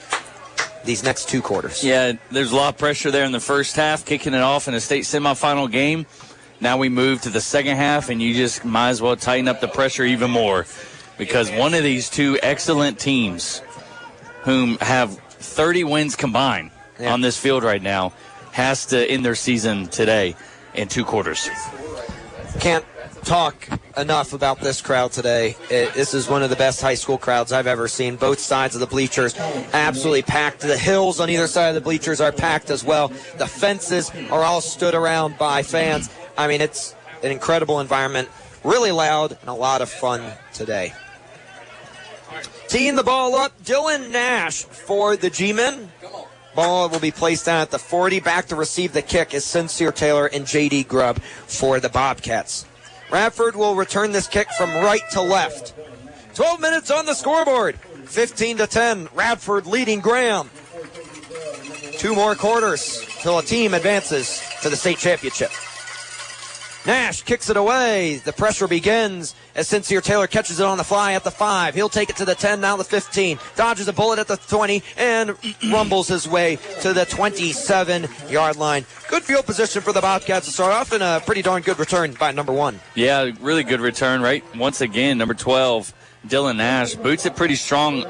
these next 2 quarters. Yeah, there's a lot of pressure there in the first half, kicking it off in a state semifinal game. Now we move to the second half, and you just might as well tighten up the pressure even more, because one of these 2 excellent teams whom have 30 wins combined on this field right now has to end their season today in 2 quarters. Can't talk enough about this crowd today. This is one of the best high school crowds I've ever seen. Both sides of the bleachers absolutely packed. The hills on either side of the bleachers are packed as well. The fences are all stood around by fans. I mean, it's an incredible environment, really loud, and a lot of fun today. Teeing the ball up, Dylan Nash for the G-Men. Ball will be placed down at the 40. Back to receive the kick is Sincere Taylor and J.D. Grubb for the Bobcats. Radford will return this kick from right to left. 12 minutes on the scoreboard. 15-10. Radford leading Graham. 2 more quarters till a team advances to the state championship. Nash kicks it away. The pressure begins as Sincere Taylor catches it on the fly at the 5. He'll take it to the 10, now the 15. Dodges a bullet at the 20 and rumbles his way to the 27-yard line. Good field position for the Bobcats to start off, and a pretty darn good return by number 1. Yeah, really good return, right? Once again, number 12, Dylan Nash, boots it pretty strong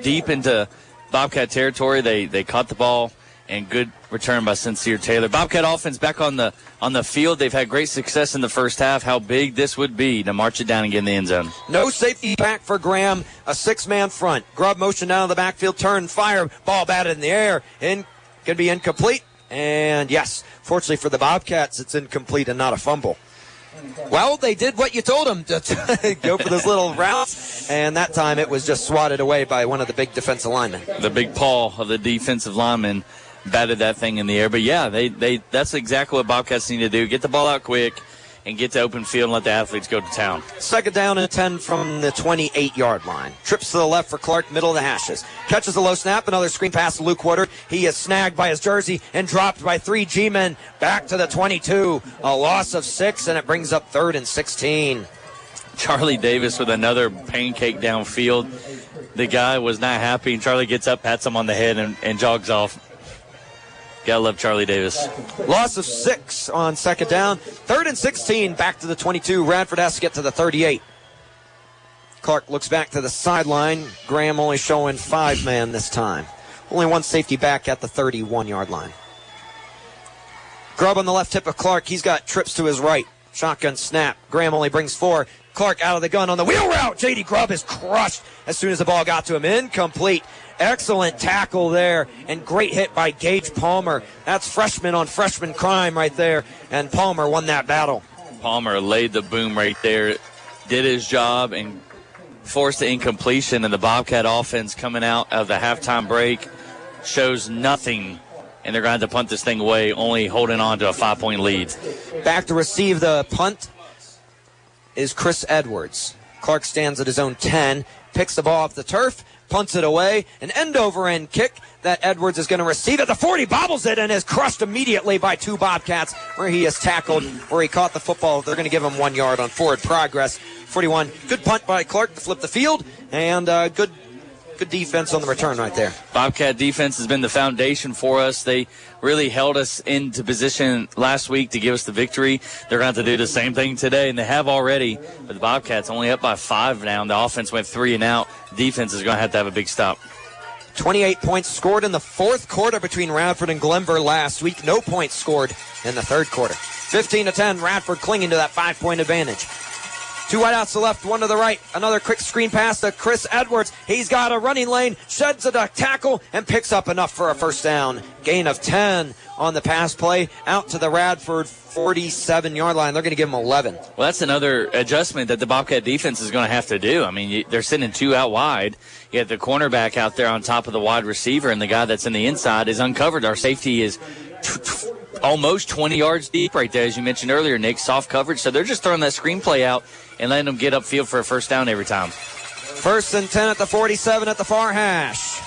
deep into Bobcat territory. They caught the ball, and good return by Sincere Taylor. Bobcat offense back on the field. They've had great success in the first half. How big this would be to march it down and get in the end zone. No safety back for Graham. A 6-man front. Grubb motion down the backfield. Turn, fire. Ball batted in the air. And could be incomplete. And yes, fortunately for the Bobcats, it's incomplete and not a fumble. Well, they did what you told them to go for those little routes, and that time it was just swatted away by one of the big defensive linemen. The big paw of the defensive lineman batted that thing in the air. But, yeah, that's exactly what Bobcats need to do. Get the ball out quick and get to open field and let the athletes go to town. 2nd down and 10 from the 28-yard line. Trips to the left for Clark, middle of the hashes. Catches a low snap, another screen pass to Luke Woodard. He is snagged by his jersey and dropped by 3 G-men back to the 22. A loss of 6, and it brings up 3rd and 16. Charlie Davis with another pancake downfield. The guy was not happy, and Charlie gets up, pats him on the head, and jogs off. Gotta love Charlie Davis. Loss of 6 on 2nd down. 3rd and 16, back to the 22. Radford has to get to the 38. Clark looks back to the sideline. Graham only showing 5-man this time. Only 1 safety back at the 31-yard line. Grubb on the left hip of Clark. He's got trips to his right. Shotgun snap. Graham only brings 4. Clark out of the gun on the wheel route. J.D. Grubb is crushed as soon as the ball got to him. Incomplete. Excellent tackle there, and great hit by Gage Palmer. That's freshman on freshman crime right there, and Palmer won that battle. Palmer laid the boom right there, did his job, and forced the incompletion, and the Bobcat offense coming out of the halftime break shows nothing, and they're going to have to punt this thing away, only holding on to a 5-point lead. Back to receive the punt is Chris Edwards. Clark stands at his own 10, picks the ball off the turf, punts it away. An end-over-end kick that Edwards is going to receive at the 40, bobbles it, and is crushed immediately by two Bobcats where he is tackled, where he caught the football. They're going to give him 1 yard on forward progress. 41, good punt by Clark to flip the field, and good defense on the return right there. Bobcat defense has been the foundation for us. They really held us into position last week to give us the victory. They're going to have to do the same thing today, and they have already. But the Bobcats only up by 5 now. The offense went 3 and out. Defense is going to have a big stop. 28 points scored in the fourth quarter between Radford and Glenver last week. No points scored in the third quarter. 15-10, Radford clinging to that 5-point advantage. 2 wideouts to the left, 1 to the right. Another quick screen pass to Chris Edwards. He's got a running lane, sheds a tackle, and picks up enough for a first down. Gain of 10 on the pass play out to the Radford 47-yard line. They're going to give him 11. Well, that's another adjustment that the Bobcat defense is going to have to do. I mean, they're sending 2 out wide. You have the cornerback out there on top of the wide receiver, and the guy that's in the inside is uncovered. Our safety is almost 20 yards deep right there, as you mentioned earlier, Nick. Soft coverage, so they're just throwing that screenplay out and letting them get upfield for a first down every time. 1st and 10 at the 47 at the far hash.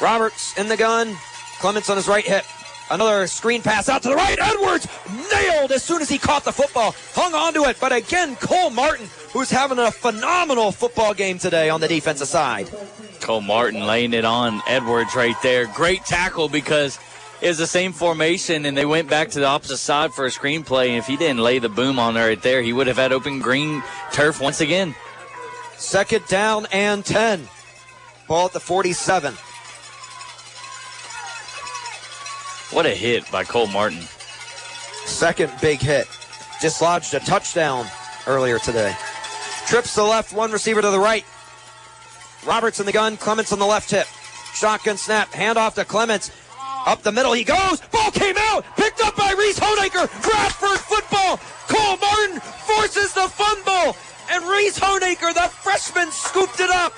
Roberts in the gun. Clements on his right hip. Another screen pass out to the right. Edwards nailed as soon as he caught the football. Hung onto it, but again, Cole Martin, who's having a phenomenal football game today on the defensive side. Cole Martin laying it on Edwards right there. Great tackle because it's the same formation, and they went back to the opposite side for a screenplay. And if he didn't lay the boom on there right there, he would have had open green turf once again. 2nd down and 10. Ball at the 47. What a hit by Cole Martin. Second big hit. Dislodged a touchdown earlier today. Trips to the left, 1 receiver to the right. Roberts in the gun, Clements on the left hip. Shotgun snap, handoff to Clements. Up the middle he goes. Ball came out. Picked up by Reese Honaker. Radford football. Cole Martin forces the fumble. And Reese Honaker, the freshman, scooped it up.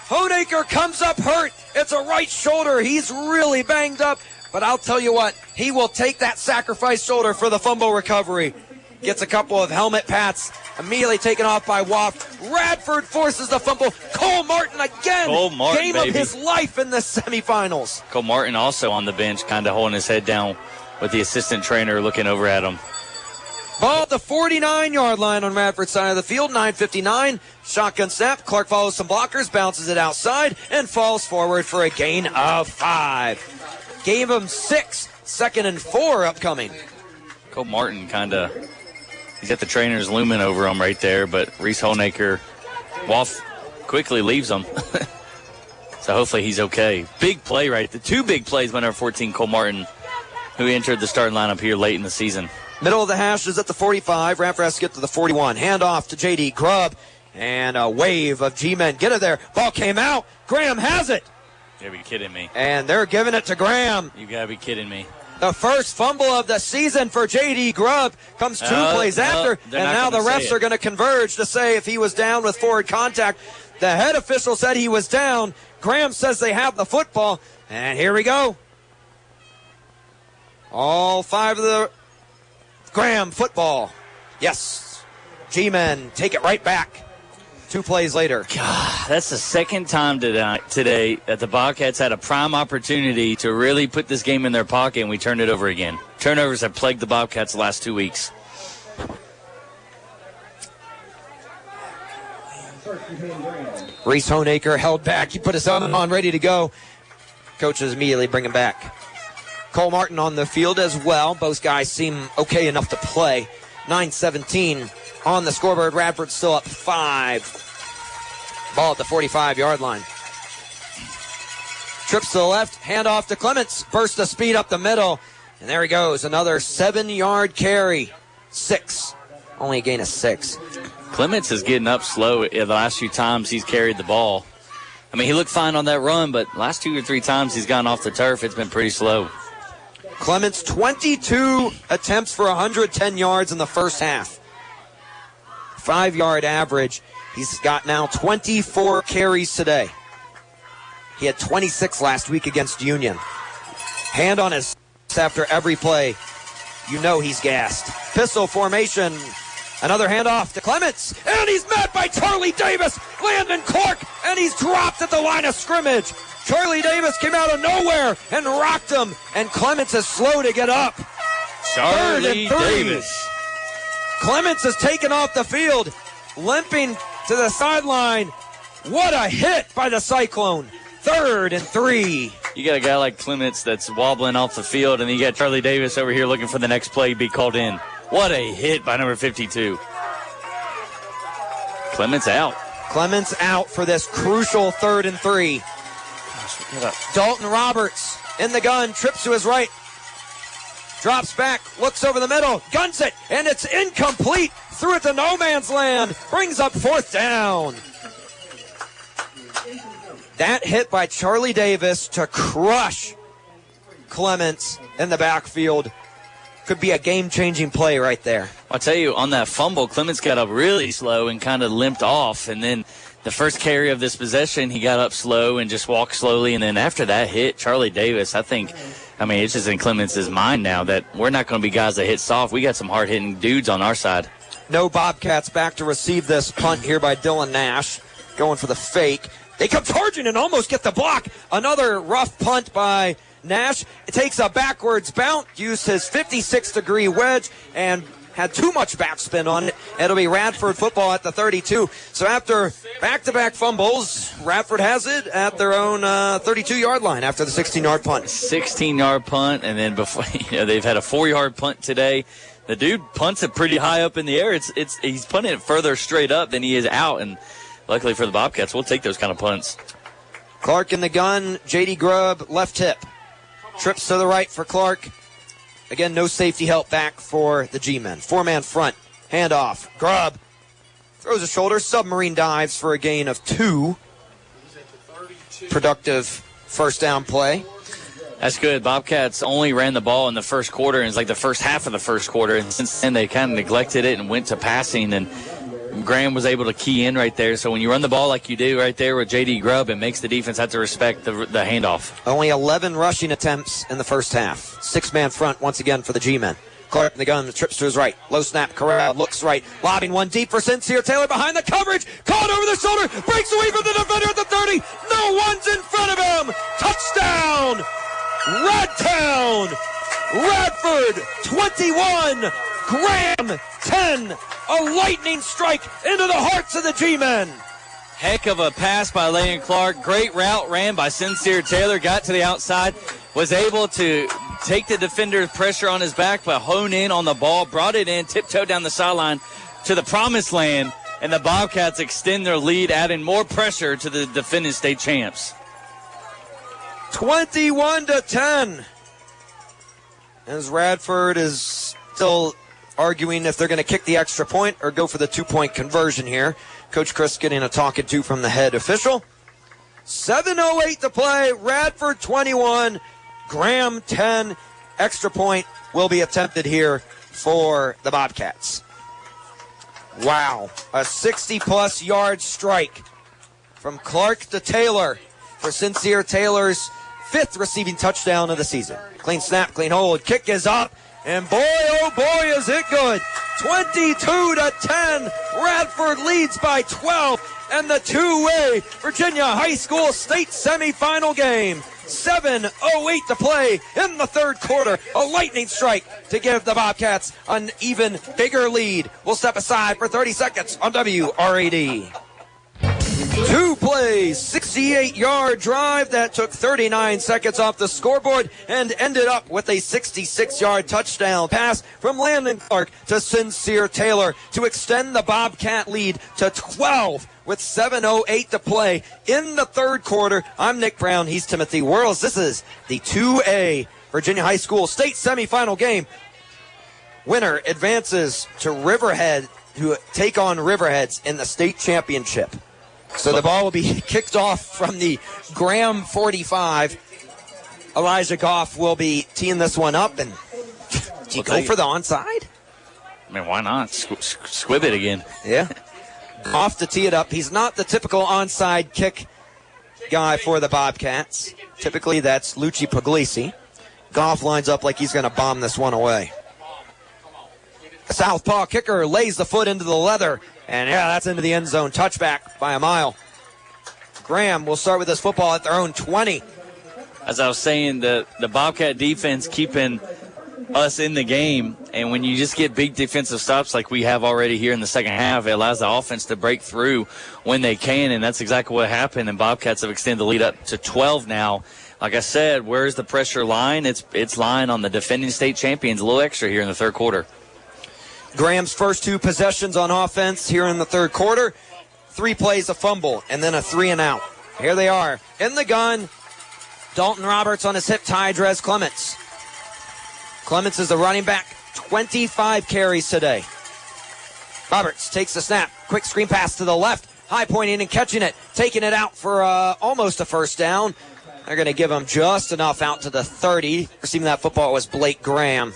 Honaker comes up hurt. It's a right shoulder. He's really banged up. But I'll tell you what, he will take that sacrifice shoulder for the fumble recovery. Gets a couple of helmet pats. Immediately taken off by Waff. Radford forces the fumble. Cole Martin again. Cole Martin, game baby. of his life in the semifinals. Cole Martin also on the bench, kind of holding his head down with the assistant trainer looking over at him. Ball at the 49-yard line on Radford's side of the field. 9:59. Shotgun snap. Clark follows some blockers, bounces it outside, and falls forward for a gain of 5. Gave him 6. 2nd and 4 upcoming. Cole Martin he's got the trainers looming over him right there, but Reese Honaker, Wolf quickly leaves him. So hopefully he's okay. Big play right there. 2 big plays by number 14, Cole Martin, who entered the starting lineup here late in the season. Middle of the hash is at the 45. Radford has to get to the 41. Handoff to J.D. Grubb. And a wave of G-men. Get it there. Ball came out. Graham has it. You gotta be kidding me. And they're giving it to Graham. You gotta be kidding me. The first fumble of the season for J.D. Grubb comes 2 plays after. And now the refs are going to converge to say if he was down with forward contact. The head official said he was down. Graham says they have the football. And here we go. All 5 of the Graham football. Yes. G-men take it right back. 2 plays later. God, that's the second time today that the Bobcats had a prime opportunity to really put this game in their pocket, and we turned it over again. Turnovers have plagued the Bobcats the last 2 weeks. Reese Honaker held back. He put his helmet on, ready to go. Coaches immediately bring him back. Cole Martin on the field as well. Both guys seem okay enough to play. 9:17 on the scoreboard. Radford still up 5. Ball at the 45-yard line. Trips to the left, handoff to Clements. Burst of speed up the middle. And there he goes. Another 7-yard carry. 6. Only a gain of 6. Clements is getting up slow the last few times he's carried the ball. I mean, he looked fine on that run, but last 2 or 3 times he's gone off the turf, it's been pretty slow. Clements, 22 attempts for 110 yards in the first half. 5-yard average. He's got now 24 carries today. He had 26 last week against Union. Hand on his after every play. You know he's gassed. Pistol formation Another handoff to Clements, and he's met by Charlie Davis, Landon Clark, and he's dropped at the line of scrimmage. Charlie Davis came out of nowhere and rocked him, and Clements is slow to get up. Charlie Davis. Clements is taken off the field, limping to the sideline. What a hit by the Cyclone. 3rd and 3. You got a guy like Clements that's wobbling off the field, and you got Charlie Davis over here looking for the next play to be called in. What a hit by number 52. Clements out. Clements out for this crucial 3rd and 3. Dalton Roberts in the gun, trips to his right, drops back, looks over the middle, guns it, and it's incomplete. Threw it to no man's land. Brings up 4th down. That hit by Charlie Davis to crush Clements in the backfield could be a game-changing play right there. I'll tell you, on that fumble, Clements got up really slow and kind of limped off. And then the first carry of this possession, he got up slow and just walked slowly. And then after that hit, Charlie Davis, it's just in Clements' mind now that we're not going to be guys that hit soft. We got some hard-hitting dudes on our side. No Bobcats back to receive this punt here by Dylan Nash. Going for the fake. They come charging and almost get the block. Another rough punt by Nash. It takes a backwards bounce, used his 56-degree wedge, and had too much backspin on it. It'll be Radford football at the 32. So after back-to-back fumbles, Radford has it at their own 32-yard line after the 16-yard punt. 16-yard punt, and then before they've had a 4-yard punt today. The dude punts it pretty high up in the air. He's punting it further straight up than he is out, and luckily for the Bobcats, we'll take those kind of punts. Clark in the gun. J.D. Grubb, left hip. Trips to the right for Clark. Again, no safety help back for the G-men. 4-man front. Handoff. Grubb throws a shoulder. Submarine dives for a gain of 2. Productive first down play. That's good. Bobcats only ran the ball in the first quarter, and it's like the first half of the first quarter. And since then, they kind of neglected it and went to passing, and Graham was able to key in right there. So when you run the ball like you do right there with J.D. Grubb, it makes the defense have to respect the handoff. Only 11 rushing attempts in the first half. 6-man front once again for the G-men. Clark in the gun, trips to his right. Low snap, Corral looks right. Lobbing one deep for Sincere Taylor behind the coverage. Caught over the shoulder. Breaks away from the defender at the 30. No one's in front of him. Touchdown. Radtown. Radford 21. Graham 10. A lightning strike into the hearts of the G-men. Heck of a pass by Landon Clark. Great route ran by Sincere Taylor. Got to the outside. Was able to take the defender's pressure on his back, but hone in on the ball. Brought it in, tiptoed down the sideline to the promised land. And the Bobcats extend their lead, adding more pressure to the defending state champs. 21-10. As Radford is still arguing if they're going to kick the extra point or go for the 2-point conversion here. Coach Chris getting a talking to from the head official. 7:08 to play. Radford 21, Graham 10. Extra point will be attempted here for the Bobcats. Wow. A 60-plus yard strike from Clark to Taylor for Sincere Taylor's 5th receiving touchdown of the season. Clean snap, clean hold. Kick is up. And boy, oh boy, is it good. 22-10. Radford leads by 12. And the two-way Virginia High School state semifinal game. 7:08 to play in the third quarter. A lightning strike to give the Bobcats an even bigger lead. We'll step aside for 30 seconds on WRAD. 2 plays, 68-yard drive that took 39 seconds off the scoreboard and ended up with a 66-yard touchdown pass from Landon Clark to Sincere Taylor to extend the Bobcat lead to 12 with 7:08 to play in the third quarter. I'm Nick Brown. He's Timothy Worrells. This is the 2A Virginia High School state semifinal game. Winner advances to Riverhead to take on Riverheads in the state championship. So the ball will be kicked off from the Graham 45. Elijah Goff will be teeing this one up. And do you go for the onside? I mean, why not? Squib it again. Yeah. Goff to tee it up. He's not the typical onside kick guy for the Bobcats. Typically, that's Lucci Puglisi. Goff lines up like he's going to bomb this one away. Southpaw kicker lays the foot into the leather. And yeah, that's into the end zone. Touchback by a mile. Graham will start with this football at their own 20. As I was saying, the Bobcat defense keeping us in the game, and when you just get big defensive stops like we have already here in the second half, it allows the offense to break through when they can, and that's exactly what happened, and Bobcats have extended the lead up to 12 now. Like I said, where's the pressure line? It's lying on the defending state champions, a little extra here in the third quarter. Graham's first 2 possessions on offense here in the third quarter. 3 plays, a fumble, and then a 3-and-out. Here they are in the gun. Dalton Roberts on his hip, Tydrez Clements. Clements is the running back, 25 carries today. Roberts takes the snap, quick screen pass to the left, high pointing and catching it, taking it out for almost a first down. They're going to give him just enough out to the 30. Receiving that football was Blake Graham.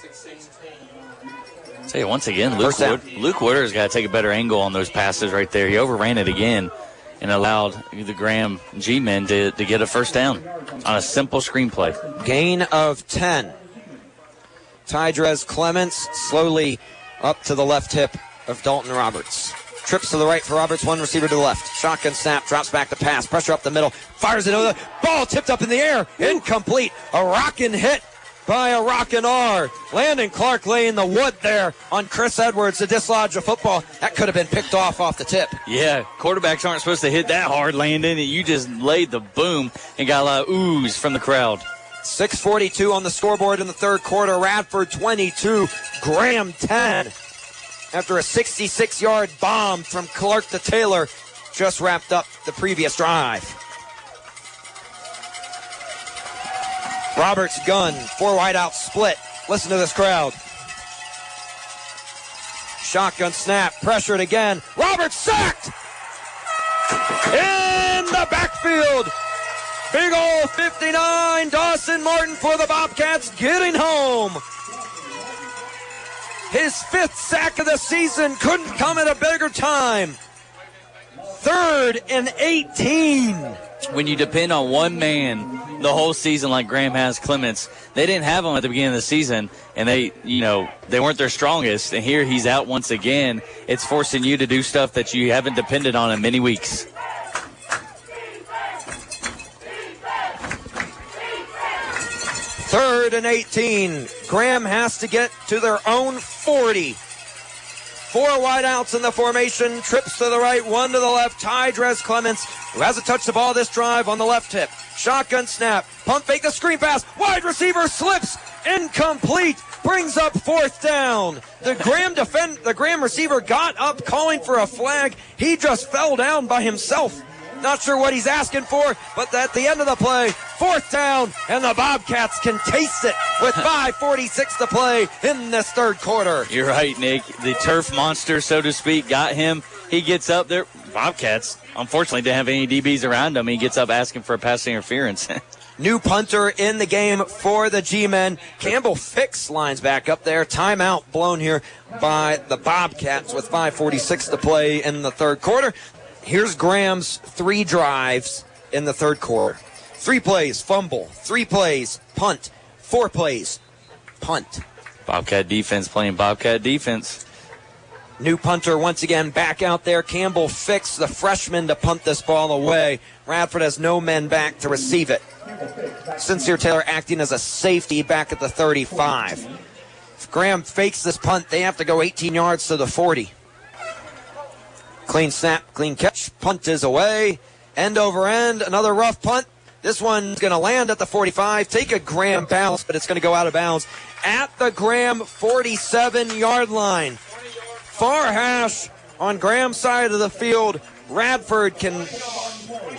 Tell you once again, Luke Woodard's got to take a better angle on those passes right there. He overran it again and allowed the Graham G-men to get a first down on a simple screenplay. Gain of 10. Tydrez Clements slowly up to the left hip of Dalton Roberts. Trips to the right for Roberts, 1 receiver to the left. Shotgun snap, drops back to pass, pressure up the middle, fires it over the ball, tipped up in the air, incomplete. A rockin' hit by a rockin' R. Landon Clark laying the wood there on Chris Edwards to dislodge a football. That could have been picked off the tip. Yeah, quarterbacks aren't supposed to hit that hard, Landon. You just laid the boom and got a lot of oohs from the crowd. 6:42 on the scoreboard in the third quarter. Radford 22, Graham 10. After a 66-yard bomb from Clark to Taylor, just wrapped up the previous drive. Roberts gun, 4 wideout split. Listen to this crowd. Shotgun snap, pressured again. Roberts sacked! In the backfield. Big ol' 59, Dawson Martin for the Bobcats getting home. His 5th sack of the season couldn't come at a bigger time. 3rd and 18. When you depend on one man the whole season like Graham has Clements, they didn't have him at the beginning of the season, and they weren't their strongest. And here he's out once again. It's forcing you to do stuff that you haven't depended on in many weeks. Third and 18. Graham has to get to their own 40. 4 wideouts in the formation. Trips to the right, 1 to the left. Tydrez Clements, who hasn't touched the ball this drive, on the left hip. Shotgun snap. Pump fake, the screen pass. Wide receiver slips. Incomplete. Brings up 4th down. The Graham receiver got up calling for a flag. He just fell down by himself. Not sure what he's asking for, but at the end of the play, 4th down, and the Bobcats can taste it with 5:46 to play in this third quarter. You're right, Nick. The turf monster, so to speak, got him. He gets up there. Bobcats, unfortunately, didn't have any DBs around him. He gets up asking for a pass interference. New punter in the game for the G-men. Campbell Fix lines back up there. Timeout blown here by the Bobcats with 5:46 to play in the third quarter. Here's Graham's 3 drives in the third quarter. 3 plays, fumble. 3 plays, punt. 4 plays, punt. Bobcat defense playing Bobcat defense. New punter once again back out there. Campbell Fix, the freshman, to punt this ball away. Radford has no men back to receive it. Sincere Taylor acting as a safety back at the 35. If Graham fakes this punt, they have to go 18 yards to the 40. Clean snap, clean catch. Punt is away. End over end. Another rough punt. This one's going to land at the 45. Take a Graham bounce, but it's going to go out of bounds at the Graham 47-yard line. Far hash on Graham's side of the field. Radford can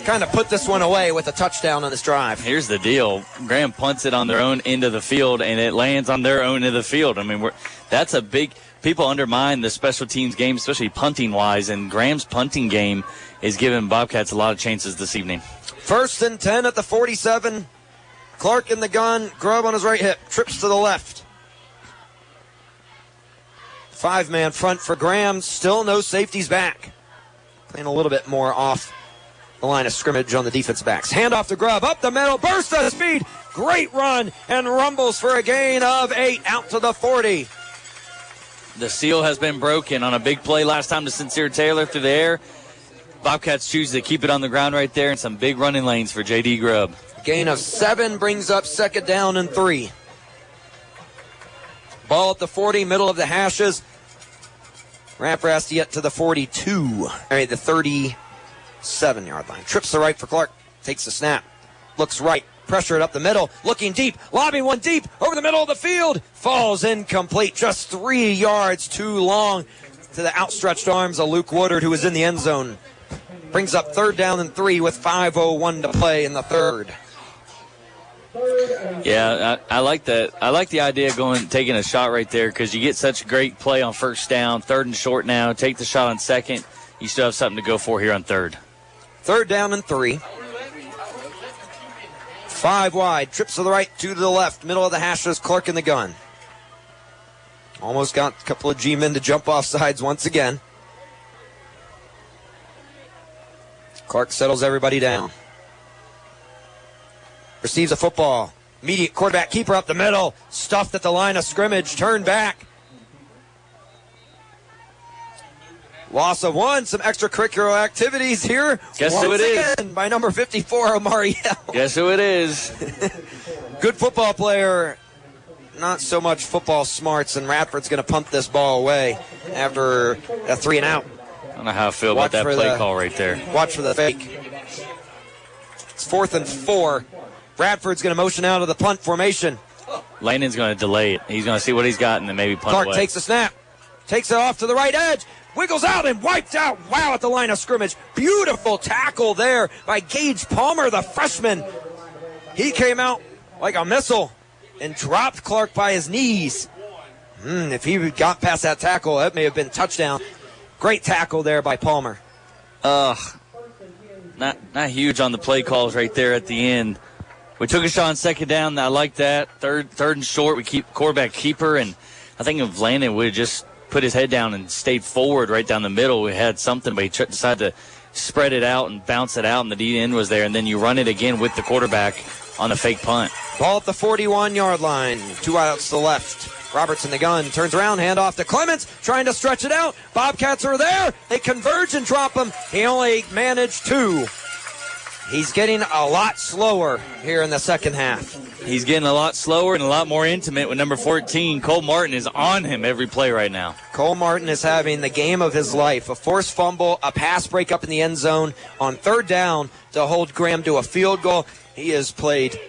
kind of put this one away with a touchdown on this drive. Here's the deal. Graham punts it on their own end of the field, and it lands on their own end of the field. I mean, that's a big – people undermine the special teams game, especially punting-wise, and Graham's punting game is giving Bobcats a lot of chances this evening. 1st and 10 at the 47. Clark in the gun. Grubb on his right hip. Trips to the left. 5-man front for Graham. Still no safeties back. Playing a little bit more off the line of scrimmage on the defense backs. Hand off to Grubb. Up the middle. Burst of speed. Great run. And rumbles for a gain of 8 out to the 40. The seal has been broken on a big play last time to Sincere Taylor through the air. Bobcats choose to keep it on the ground right there, and some big running lanes for J.D. Grubb. Gain of 7 brings up 2nd down and 3. Ball at the 40, middle of the hashes. Radford has to get to the 42. All right, the 37-yard line. Trips the right for Clark. Takes the snap. Looks right. Pressure it up the middle. Looking deep. Lobbing one deep over the middle of the field. Falls incomplete. Just 3 yards too long to the outstretched arms of Luke Woodard, who was in the end zone. Brings up 3rd down and 3 with 5:01 to play in the third. Yeah, I like that. I like the idea of taking a shot right there because you get such a great play on 1st down. 3rd and short now. Take the shot on 2nd. You still have something to go for here on 3rd. 3rd down and 3. 5 wide. Trips to the right, 2 to the left. Middle of the hashes, Clark in the gun. Almost got a couple of G-men to jump off sides once again. Clark settles everybody down. Receives a football. Immediate quarterback keeper up the middle. Stuffed at the line of scrimmage. Turned back. Loss of 1. Some extracurricular activities here. Guess who it is? By number 54, Omariel. Guess who it is? Good football player. Not so much football smarts, and Radford's going to punt this ball away after a 3 and out. I don't know how I feel about that play call right there. Watch for the fake. It's 4th and 4. Radford's going to motion out of the punt formation. Landon's going to delay it. He's going to see what he's got and then maybe punt Clark away. takes the snap. Takes it off to the right edge. Wiggles out and wiped out. Wow, at the line of scrimmage. Beautiful tackle there by Gage Palmer, the freshman. He came out like a missile and dropped Clark by his knees. If he got past that tackle, that may have been touchdown. Great tackle there by Palmer. Not huge on the play calls right there at the end. We took a shot on 2nd down. I like that. Third and short. We keep quarterback keeper, and I think if Landon would have just put his head down and stayed forward right down the middle, we had something, but he decided to spread it out and bounce it out, and the D end was there, and then you run it again with the quarterback on the fake punt. Ball at the 41-yard line. 2 outs to the left. Roberts in the gun, turns around, handoff to Clements, trying to stretch it out. Bobcats are there. They converge and drop him. He only managed 2. He's getting a lot slower here in the second half. He's getting a lot slower and a lot more intimate with number 14. Cole Martin is on him every play right now. Cole Martin is having the game of his life. A forced fumble, a pass breakup in the end zone on 3rd down to hold Graham to a field goal. He has played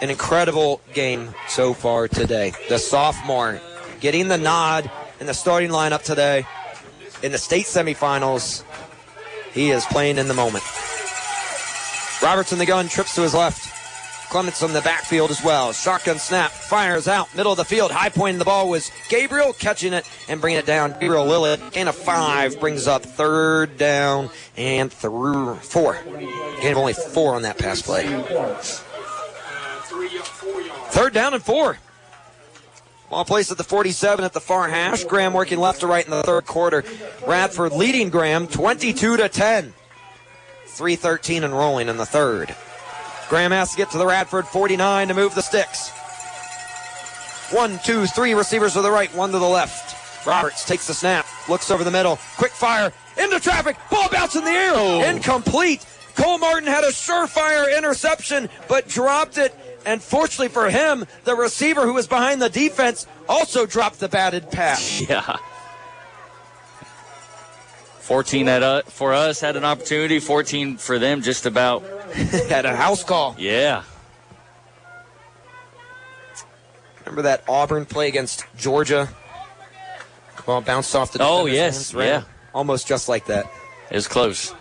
an incredible game so far today. The sophomore getting the nod in the starting lineup today in the state semifinals. He is playing in the moment. Roberts in the gun, trips to his left. Clements on the backfield as well. Shotgun snap, fires out, middle of the field. High point in the ball was Gabriel, catching it and bringing it down. Gabriel Lillett, gain of 5, brings up 3rd down and 4. Gain of only 4 on that pass play. 3rd down and 4. Ball placed at the 47 at the far hash. Graham working left to right in the 3rd quarter. Radford leading Graham 22-10. 3:13 and rolling in the 3rd. Graham has to get to the Radford 49 to move the sticks. 1, 2, 3 receivers to the right, 1 to the left. Roberts takes the snap, looks over the middle, quick fire, into traffic, ball bounce in the air, incomplete. Cole Martin had a surefire interception, but dropped it. And fortunately for him, the receiver who was behind the defense also dropped the batted pass. Yeah. 14 for us had an opportunity. 14 for them, just about. Had a house call. Yeah. Remember that Auburn play against Georgia? Ball bounced off the defender's Oh, yes. hands, right? Yeah. Almost just like that. It was close.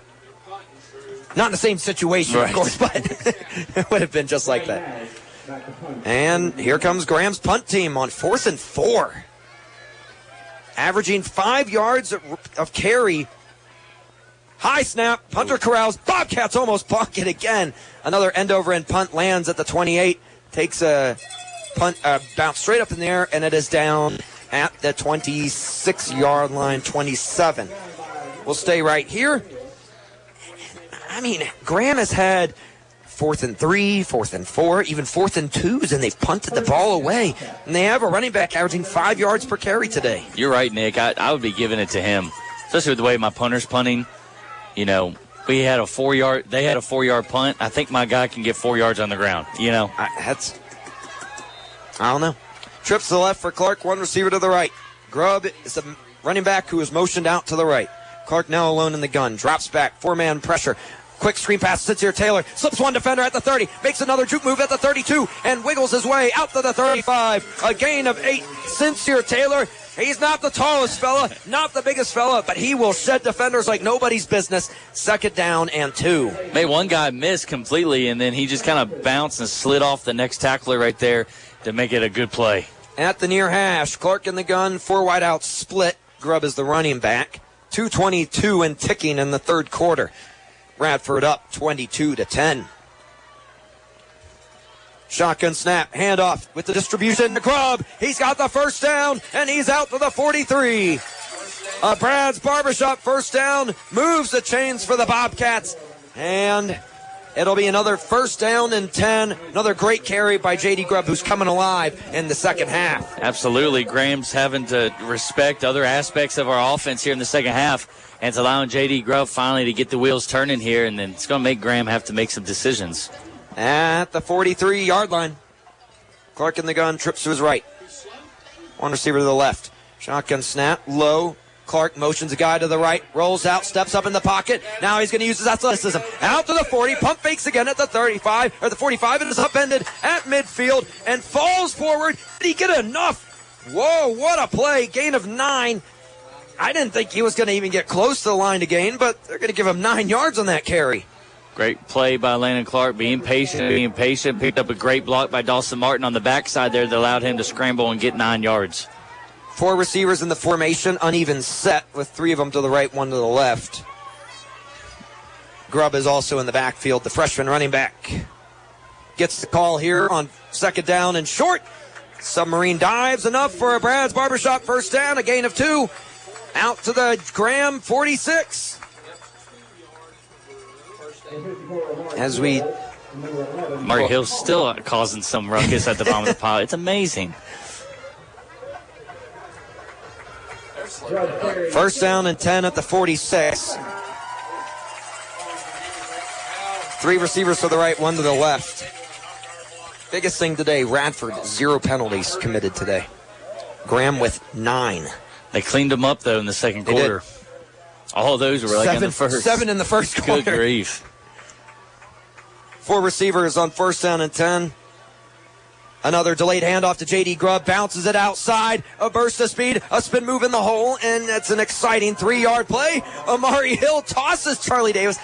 Not in the same situation, right. Of course, but it would have been just like that. And here comes Graham's punt team on 4th and 4. Averaging 5 yards of carry. High snap, punter corrals, Bobcats almost block it again. Another end-over-end punt lands at the 28. Takes a punt, bounce straight up in the air, and it is down at the 26-yard line, 27. We'll stay right here. I mean, Graham has had 4th and 3, 4th and 4, even 4th and 2s, and they've punted the ball away. And they have a running back averaging 5 yards per carry today. You're right, Nick. I would be giving it to him, especially with the way my punter's punting. You know, they had a 4-yard punt. I think my guy can get 4 yards on the ground, you know. I don't know. Trips to the left for Clark, one receiver to the right. Grubb is the running back who is motioned out to the right. Clark now alone in the gun. Drops back. 4-man pressure. Quick screen pass. Sincere Taylor slips one defender at the 30. Makes another juke move at the 32. And wiggles his way out to the 35. A gain of 8. Sincere Taylor. He's not the tallest fella. Not the biggest fella. But he will shed defenders like nobody's business. 2nd down and 2. Made one guy miss completely. And then he just kind of bounced and slid off the next tackler right there to make it a good play. At the near hash. Clark in the gun. 4 wide out split. Grubb is the running back. 2:22 and ticking in the 3rd quarter. Radford up 22-10. Shotgun snap, handoff with the distribution to Grubb. He's got the 1st down, and he's out to the 43. Brad's Barbershop 1st down, moves the chains for the Bobcats, and it'll be another 1st down and 10. Another great carry by J.D. Grubb, who's coming alive in the 2nd half. Absolutely. Graham's having to respect other aspects of our offense here in the 2nd half, and it's allowing J.D. Grubb finally to get the wheels turning here, and then it's going to make Graham have to make some decisions. At the 43-yard line, Clark in the gun, trips to his right. One receiver to the left. Shotgun snap, low. Clark motions a guy to the right, rolls out, steps up in the pocket. Now he's going to use his athleticism. Out to the 40, pump fakes again at the 35, or the 45, and is upended at midfield and falls forward. Did he get enough? Whoa, what a play. Gain of 9. I didn't think he was going to even get close to the line to gain, but they're going to give him 9 yards on that carry. Great play by Landon Clark, being patient. Picked up a great block by Dawson Martin on the backside there that allowed him to scramble and get 9 yards. 4 receivers in the formation, uneven set with 3 of them to the right, 1 to the left. Grubb is also in the backfield, the freshman running back. Gets the call here on 2nd down and short. Submarine dives, enough for a Brad's Barbershop 1st down, a gain of 2. Out to the Graham 46. As we... Murray Hill's still causing some ruckus at the bottom of the pile. It's amazing. 1st down and 10 at the 46. 3 receivers to the right, 1 to the left. Biggest thing today, Radford, 0 penalties committed today. Graham with 9. They cleaned them up, though, in the 2nd quarter. All of those were in the first. 7 in the 1st quarter. Good grief. 4 receivers on 1st down and 10. Another delayed handoff to J.D. Grubb. Bounces it outside. A burst of speed. A spin move in the hole. And it's an exciting 3-yard play. Amari Hill tosses Charlie Davis.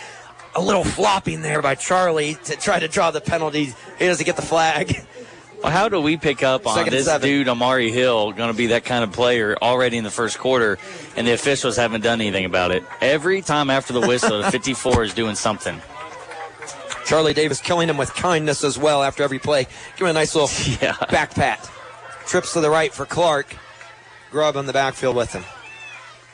A little flopping there by Charlie to try to draw the penalty. He doesn't get the flag. Well, how do we pick up on this dude, Amari Hill, going to be that kind of player already in the 1st quarter, and the officials haven't done anything about it? Every time after the whistle, the 54 is doing something. Charlie Davis killing him with kindness as well after every play. Give him a nice little back pat. Trips to the right for Clark. Grubb on the backfield with him.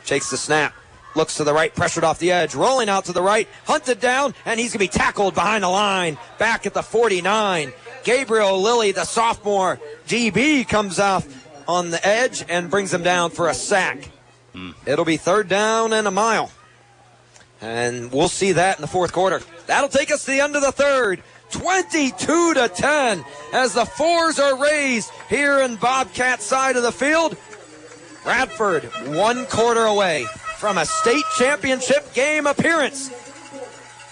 Takes the snap. Looks to the right, pressured off the edge. Rolling out to the right. Hunted down, and he's going to be tackled behind the line. Back at the 49. Gabriel Lilly, the sophomore DB, comes off on the edge and brings him down for a sack. It'll be 3rd down and a mile. And we'll see that in the 4th quarter. That'll take us to the end of the 3rd. 22-10 as the 4s are raised here in Bobcat side of the field. Radford 1 quarter away from a state championship game appearance.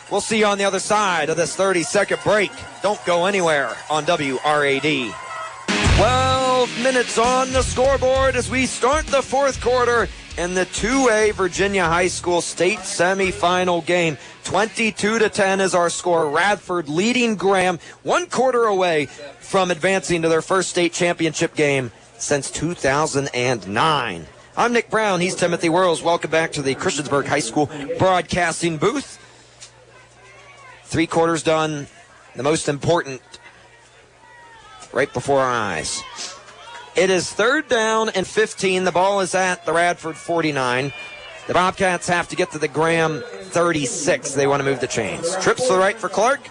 We'll see you on the other side of this 30-second break. Don't go anywhere on WRAD. 12 minutes on the scoreboard as we start the 4th quarter in the 2A Virginia High School state semifinal game. 22-10 is our score. Radford leading Graham 1 quarter away from advancing to their first state championship game since 2009. I'm Nick Brown. He's Timothy Whirls. Welcome back to the Christiansburg High School broadcasting booth. 3 quarters done. The most important right before our eyes. It is 3rd down and 15. The ball is at the Radford 49. The Bobcats have to get to the Graham 36. They want to move the chains. Trips to the right for Clark.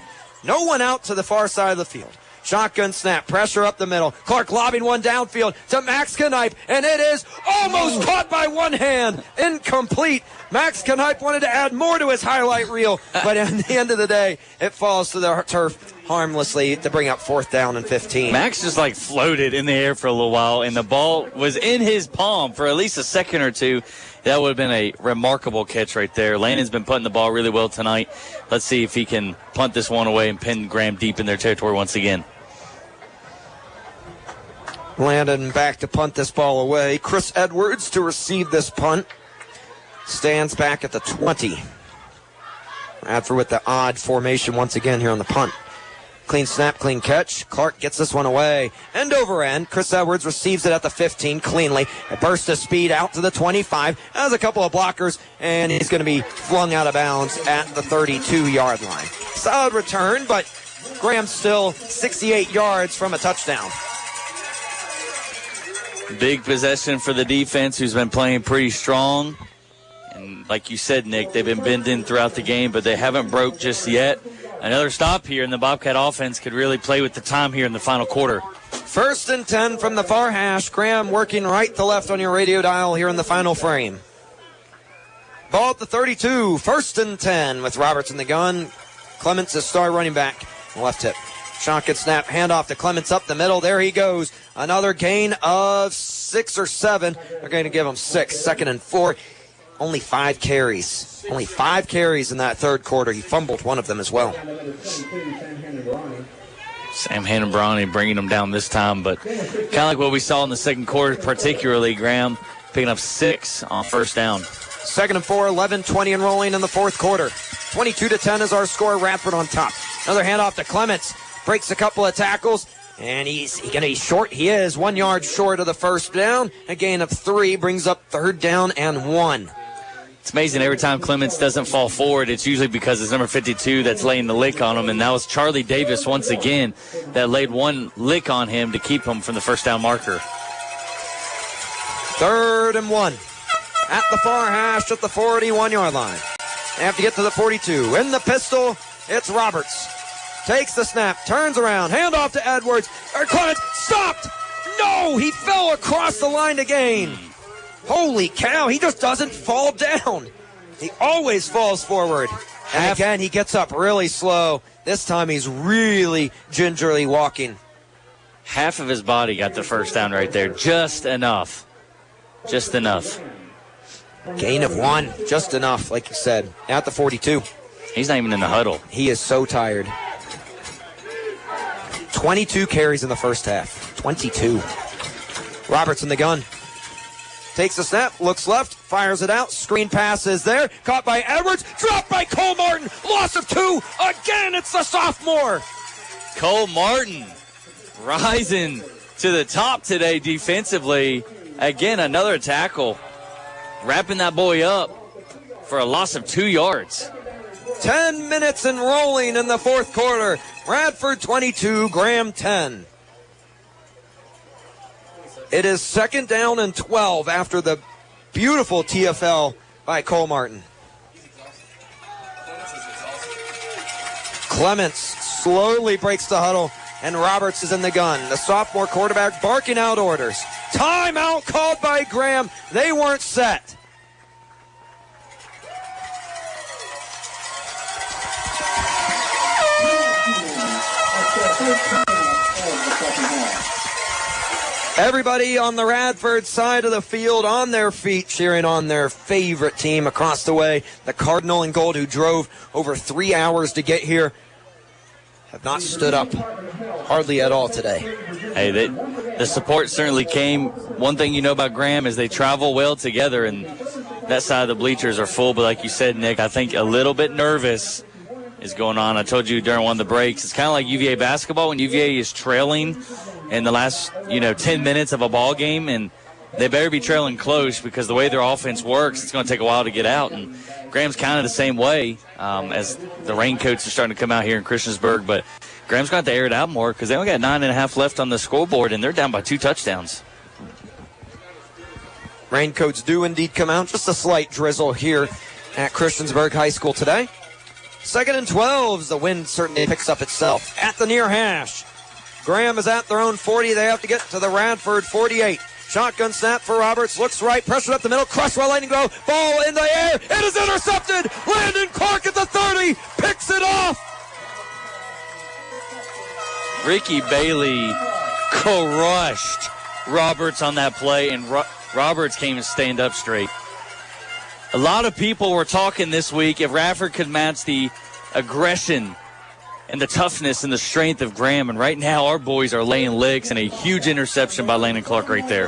No one out to the far side of the field. Shotgun snap, pressure up the middle. Clark lobbing one downfield to Max Knipe, and it is almost caught by one hand. Incomplete. Max Knipe wanted to add more to his highlight reel, but at the end of the day, it falls to the turf harmlessly to bring up 4th down and 15. Max just floated in the air for a little while, and the ball was in his palm for at least a second or two. That would have been a remarkable catch right there. Landon's been putting the ball really well tonight. Let's see if he can punt this one away and pin Graham deep in their territory once again. Landon back to punt this ball away. Chris Edwards to receive this punt. Stands back at the 20. Radford with the odd formation once again here on the punt. Clean snap, clean catch. Clark gets this one away. End over end. Chris Edwards receives it at the 15 cleanly. A burst of speed out to the 25. Has a couple of blockers, and he's going to be flung out of bounds at the 32-yard line. Solid return, but Graham still 68 yards from a touchdown. Big possession for the defense, who's been playing pretty strong. And like you said, Nick, they've been bending throughout the game, but they haven't broke just yet. Another stop here, and the Bobcat offense could really play with the time here in the final quarter. 1st and 10 from the far hash. Graham working right to left on your radio dial here in the final frame. Ball at the 32. 1st and 10 with Roberts in the gun. Clements is star running back. Left hip. Shotgun snap, handoff to Clements up the middle. There he goes. Another gain of 6 or 7. They're going to give him 6. 2nd and 4. Only 5 carries. Only 5 carries in that third quarter. He fumbled one of them as well. Sam Hannah-Browning bringing them down this time, but kind of like what we saw in the second quarter, particularly Graham picking up 6 on 1st down. 2nd and 4, 11-20 and rolling in the fourth quarter. 22-10 is our score. Radford on top. Another handoff to Clements. Breaks a couple of tackles, and he's going to be short. He is 1 yard short of the 1st down. A gain of 3 brings up 3rd down and 1. It's amazing every time Clements doesn't fall forward, it's usually because it's number 52 that's laying the lick on him, and that was Charlie Davis once again that laid one lick on him to keep him from the 1st down marker. 3rd and 1 at the far hash at the 41-yard line. They have to get to the 42. In the pistol, it's Roberts. Takes the snap, turns around, handoff to Edwards. Clements stopped! No, he fell across the line to gain. Holy cow, he just doesn't fall down. He always falls forward. And again, he gets up really slow. This time he's really gingerly walking. Half of his body got the 1st down right there. Just enough. Just enough. Gain of 1. Just enough, like you said. At the 42. He's not even in the huddle. He is so tired. 22 carries in the first half. 22. Roberts in the gun. Takes the snap, looks left, fires it out. Screen pass is there. Caught by Edwards. Dropped by Cole Martin. Loss of 2. Again, it's the sophomore. Cole Martin rising to the top today defensively. Again, another tackle. Wrapping that boy up for a loss of 2 yards. 10 minutes and rolling in the fourth quarter. Radford 22, Graham 10. It is 2nd down and 12 after the beautiful TFL by Cole Martin. Clements slowly breaks the huddle, and Roberts is in the gun. The sophomore quarterback barking out orders. Timeout called by Graham. They weren't set. Everybody on the Radford side of the field on their feet, cheering on their favorite team across the way. The Cardinal and Gold, who drove over 3 hours to get here, have not stood up hardly at all today. Hey, the support certainly came. One thing you know about Graham is they travel well together, and that side of the bleachers are full. But like you said, Nick, I think a little bit nervous is going on. I told you during one of the breaks, it's kind of like UVA basketball when UVA is trailing in the last 10 minutes of a ball game, and they better be trailing close because the way their offense works, it's going to take a while to get out. And Graham's kind of the same way as the raincoats are starting to come out here in Christiansburg, but Graham's going to have to air it out more because they only got 9.5 left on the scoreboard, and they're down by 2 touchdowns. Raincoats do indeed come out. Just a slight drizzle here at Christiansburg High School today. 2nd and 12. The wind certainly picks up itself at the near hash. Graham is at their own 40. They have to get to the Radford 48. Shotgun snap for Roberts. Looks right. Pressure up the middle. Crushed by lightning go. Ball in the air. It is intercepted. Landon Clark at the 30. Picks it off. Ricky Bailey crushed Roberts on that play, and Roberts came and stand up straight. A lot of people were talking this week if Radford could match the aggression and the toughness and the strength of Graham, and right now our boys are laying licks, and a huge interception by Landon Clark right there.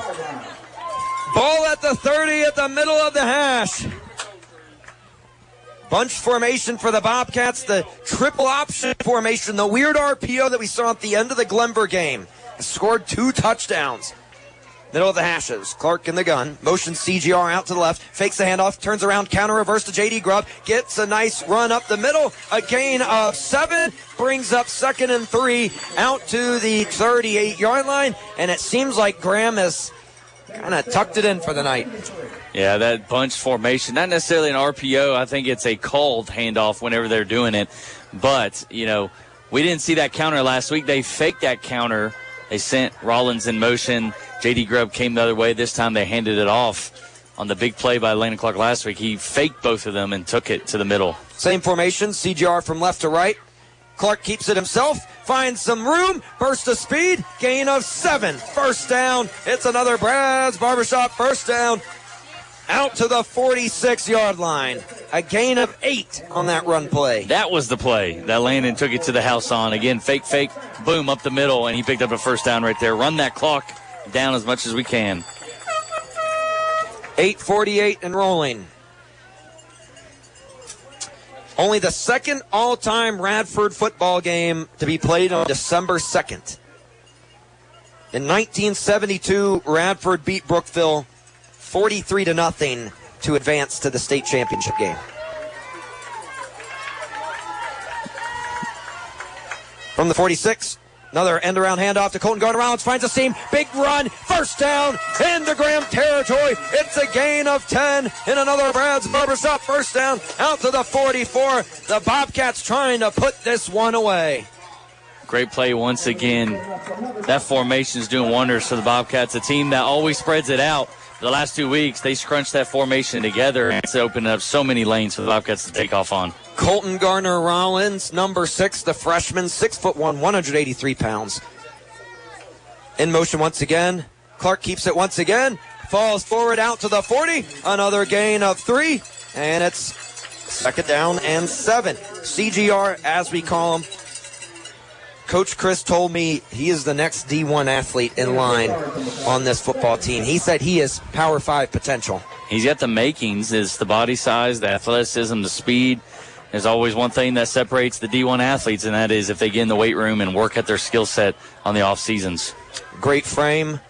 Ball at the 30 at the middle of the hash. Bunch formation for the Bobcats, the triple option formation, the weird RPO that we saw at the end of the Glenver game. Scored 2 touchdowns. Middle of the hashes. Clark in the gun. Motion CGR out to the left. Fakes the handoff. Turns around. Counter reverse to J.D. Grubb. Gets a nice run up the middle. A gain of 7. Brings up 2nd and 3. Out to the 38-yard line. And it seems like Graham has kind of tucked it in for the night. Yeah, that bunch formation. Not necessarily an RPO. I think it's a called handoff whenever they're doing it. But, you know, we didn't see that counter last week. They faked that counter. They sent Rollins in motion. J.D. Grubb came the other way. This time they handed it off on the big play by Landon Clark last week. He faked both of them and took it to the middle. Same formation, CGR from left to right. Clark keeps it himself, finds some room, burst of speed, gain of 7. First down. It's another Brad's Barbershop first down. Out to the 46-yard line. A gain of 8 on that run play. That was the play that Landon took it to the house on. Again, fake, boom, up the middle, and he picked up a first down right there. Run that clock down as much as we can. 8:48 and rolling. Only the second all-time Radford football game to be played on December 2nd. In 1972, Radford beat Brookville 43-0 to advance to the state championship game. From the 46, another end-around handoff to Colton Gardner-Rollins. Finds a seam. Big run. First down into Graham territory. It's a gain of 10 in another Brad's Barbershop first down out to the 44. The Bobcats trying to put this one away. Great play once again. That formation is doing wonders for the Bobcats, a team that always spreads it out. The last 2 weeks, they scrunched that formation together, and it's opened up so many lanes for the Bobcats to take off on. Colton Gardner-Rollins, number 6, the freshman, 6'1", 183 pounds. In motion once again. Clark keeps it once again. Falls forward out to the 40. Another gain of 3. And it's 2nd down and 7. CGR, as we call him. Coach Chris told me he is the next D1 athlete in line on this football team. He said he is Power 5 potential. He's got the makings. It's the body size, the athleticism, the speed. There's always one thing that separates the D1 athletes, and that is if they get in the weight room and work at their skill set on the off seasons. Great frame.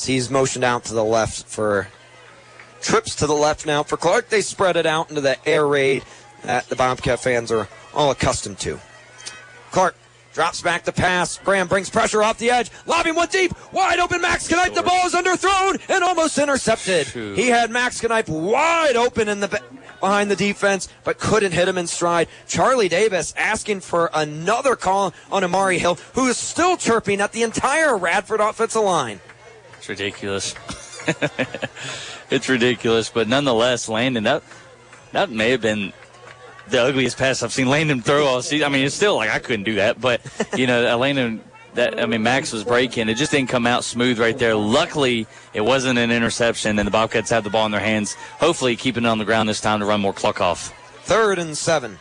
He's motioned out to the left for trips to the left now. For Clark, they spread it out into the air raid that the Bobcat fans are all accustomed to. Clark drops back the pass. Graham brings pressure off the edge. Lobbing one deep. Wide open. Max Knipe. The ball is underthrown and almost intercepted. He had Max Knipe wide open in the behind the defense, but couldn't hit him in stride. Charlie Davis asking for another call on Amari Hill, who is still chirping at the entire Radford offensive line. It's ridiculous. It's ridiculous, but nonetheless, Landon, that may have been the ugliest pass I've seen Landon throw all season. I mean, it's still like I couldn't do that, but you know, Landon. Max was breaking. It just didn't come out smooth right there. Luckily, it wasn't an interception, and the Bobcats have the ball in their hands. Hopefully, keeping it on the ground this time to run more clock off. 3rd and 7.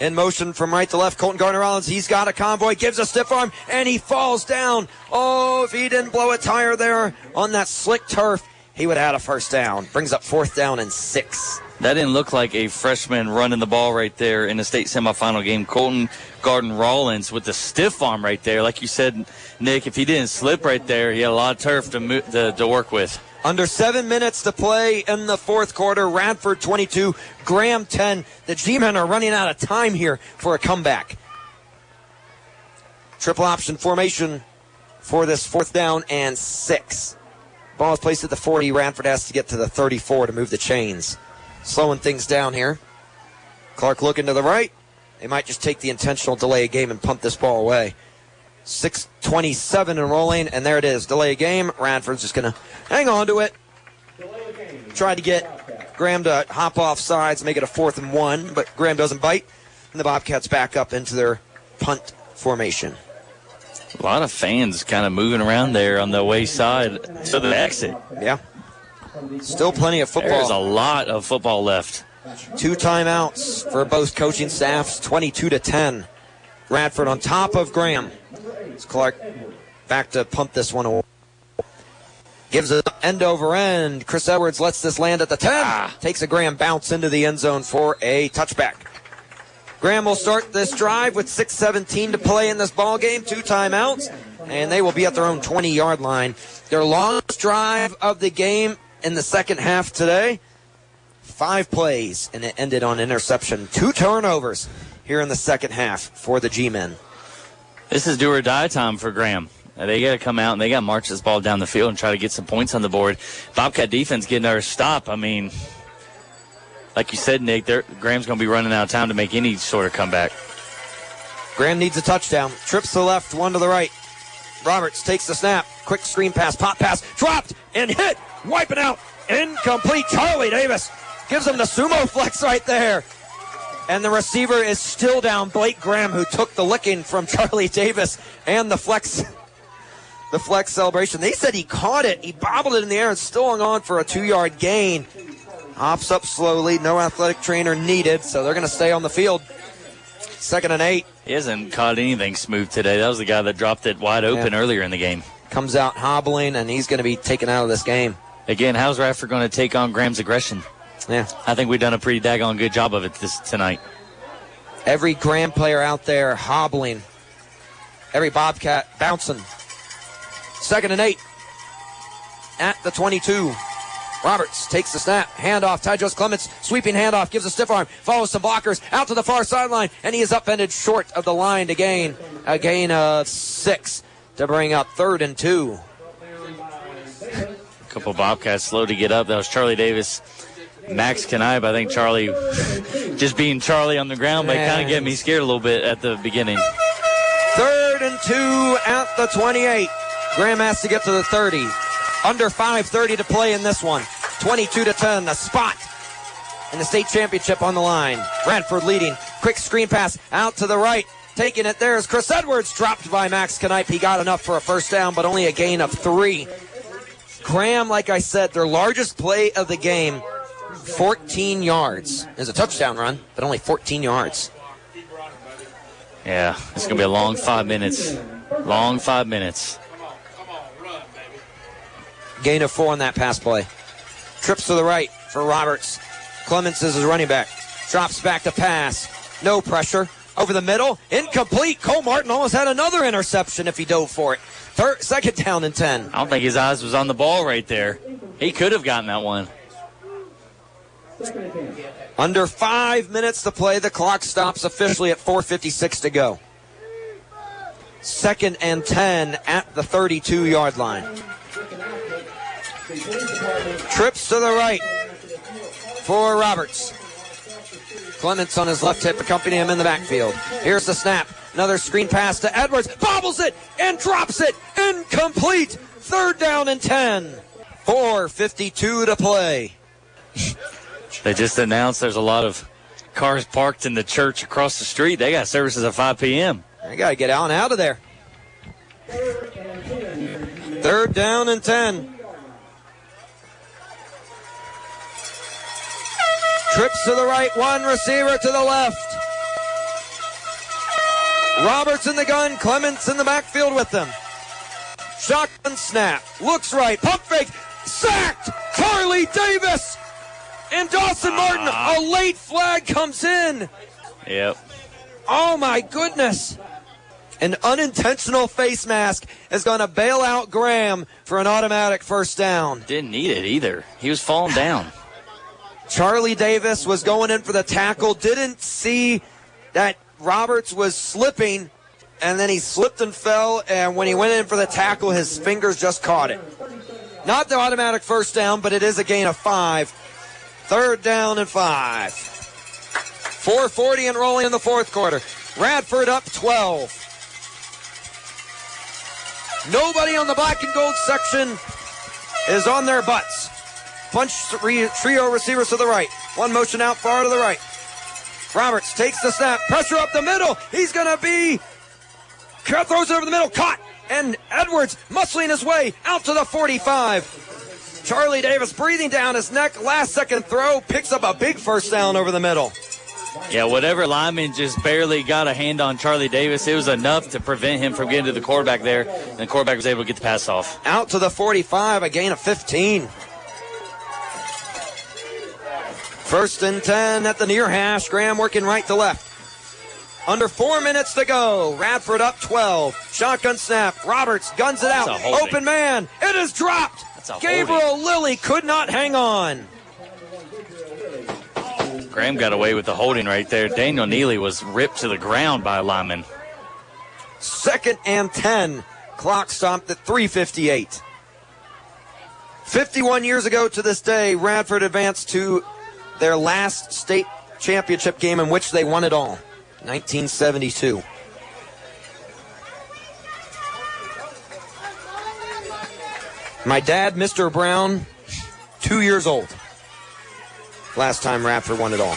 In motion from right to left, Colton Gardner-Rollins. He's got a convoy, gives a stiff arm, and he falls down. Oh, if he didn't blow a tire there on that slick turf, he would have had a first down. Brings up 4th down and 6. That didn't look like a freshman running the ball right there in the state semifinal game. Colton Gardner-Rollins with the stiff arm right there. Like you said, Nick, if he didn't slip right there, he had a lot of turf to work with. Under 7 minutes to play in the 4th quarter. Radford 22, Graham 10. The G-men are running out of time here for a comeback. Triple option formation for this 4th down and 6. Ball is placed at the 40. Radford has to get to the 34 to move the chains. Slowing things down here. Clark looking to the right. They might just take the intentional delay of game and punt this ball away. 6:27 and rolling, and there it is. Delay of game. Radford's just going to hang on to it. Tried to get Graham to hop off sides, make it a 4th and 1, but Graham doesn't bite, and the Bobcats back up into their punt formation. A lot of fans kind of moving around there on the way side to the exit. Yeah. Still plenty of football. There's a lot of football left. 2 timeouts for both coaching staffs, 22-10. Radford on top of Graham. It's Clark back to punt this one away. Gives it end over end. Chris Edwards lets this land at the 10. Takes a Graham bounce into the end zone for a touchback. Graham will start this drive with 6:17 to play in this ball game. 2 timeouts, and they will be at their own 20-yard line. Their longest drive of the game in the second half today. 5 plays, and it ended on interception. 2 turnovers here in the second half for the G-men. This is do or die time for Graham. They got to come out and they got to march this ball down the field and try to get some points on the board. Bobcat defense getting their stop. I mean, like you said, Nick, Graham's going to be running out of time to make any sort of comeback. Graham needs a touchdown. Trips to the left, 1 to the right. Roberts takes the snap. Quick screen pass, pop pass, dropped and hit. Wiping out. Incomplete. Charlie Davis gives him the sumo flex right there. And the receiver is still down. Blake Graham, who took the licking from Charlie Davis and the flex celebration. They said he caught it. He bobbled it in the air and still hung on for a 2-yard gain. Hops up slowly. No athletic trainer needed, so they're going to stay on the field. 2nd and 8. He hasn't caught anything smooth today. That was the guy that dropped it wide open earlier in the game. Comes out hobbling, and he's going to be taken out of this game. Again, how's Radford going to take on Graham's aggression? Yeah. I think we've done a pretty daggone good job of it tonight. Every Graham player out there hobbling. Every Bobcat bouncing. 2nd and 8. At the 22. Roberts takes the snap. Handoff. Tyjos Clements. Sweeping handoff. Gives a stiff arm. Follows some blockers. Out to the far sideline. And he is upended short of the line to gain. A gain of 6 to bring up 3rd and 2. A couple Bobcats slow to get up. That was Charlie Davis. Max Kanibe, I think Charlie, just being Charlie on the ground, but kind of get me scared a little bit at the beginning. 3rd and 2 at the 28. Graham has to get to the 30. Under 5:30 to play in this one. 22-10, a spot in the state championship on the line. Radford leading. Quick screen pass out to the right. Taking it there is Chris Edwards, dropped by Max Kanipe. He got enough for a first down, but only a gain of 3. Graham, like I said, their largest play of the game, 14 yards. There's a touchdown run, but only 14 yards. Yeah, it's going to be a long 5 minutes. Long 5 minutes. Gain of 4 on that pass play. Trips to the right for Roberts. Clements is his running back. Drops back to pass. No pressure. Over the middle. Incomplete. Cole Martin almost had another interception if he dove for it. 2nd down and 10. I don't think his eyes was on the ball right there. He could have gotten that one. Under 5 minutes to play. The clock stops officially at 4:56 to go. 2nd and 10 at the 32-yard line. Trips to the right for Roberts. Clements on his left hip accompanying him in the backfield. Here's the snap. Another screen pass to Edwards. Bobbles it and drops it. Incomplete. 3rd down and 10. 4:52 to play. They just announced there's a lot of cars parked in the church across the street. They got services at 5 p.m. They got to get out and out of there. 3rd down and 10. Trips to the right, one receiver to the left. Roberts in the gun, Clements in the backfield with them. Shotgun snap, looks right, pump fake, sacked! Charlie Davis! And Dawson Martin, a late flag comes in. Yep. Oh my goodness. An unintentional face mask is going to bail out Graham for an automatic first down. Didn't need it either. He was falling down. Charlie Davis was going in for the tackle, didn't see that Roberts was slipping, and then he slipped and fell, and when he went in for the tackle, his fingers just caught it. Not the automatic first down, but it is a gain of 5. 3rd down and 5. 4:40 and rolling in the fourth quarter. Radford up 12. Nobody on the black and gold section is on their butts. Bunch trio receivers to the right. One motion out far to the right. Roberts takes the snap. Pressure up the middle. He's going to be... throws it over the middle. Caught. And Edwards muscling his way out to the 45. Charlie Davis breathing down his neck. Last second throw. Picks up a big first down over the middle. Yeah, whatever lineman just barely got a hand on Charlie Davis, it was enough to prevent him from getting to the quarterback there, and the quarterback was able to get the pass off. Out to the 45, a gain of 15. 1st and 10 at the near hash. Graham working right to left. Under 4 minutes to go. Radford up 12. Shotgun snap. Roberts guns it out. Open man. It is dropped. Gabriel Lilly could not hang on. Graham got away with the holding right there. Daniel Neely was ripped to the ground by a lineman. 2nd and 10. Clock stopped at 3:58. 51 years ago to this day, Radford advanced to their last state championship game in which they won it all. 1972. My dad, Mr. Brown, 2 years old. Last time Radford won it all.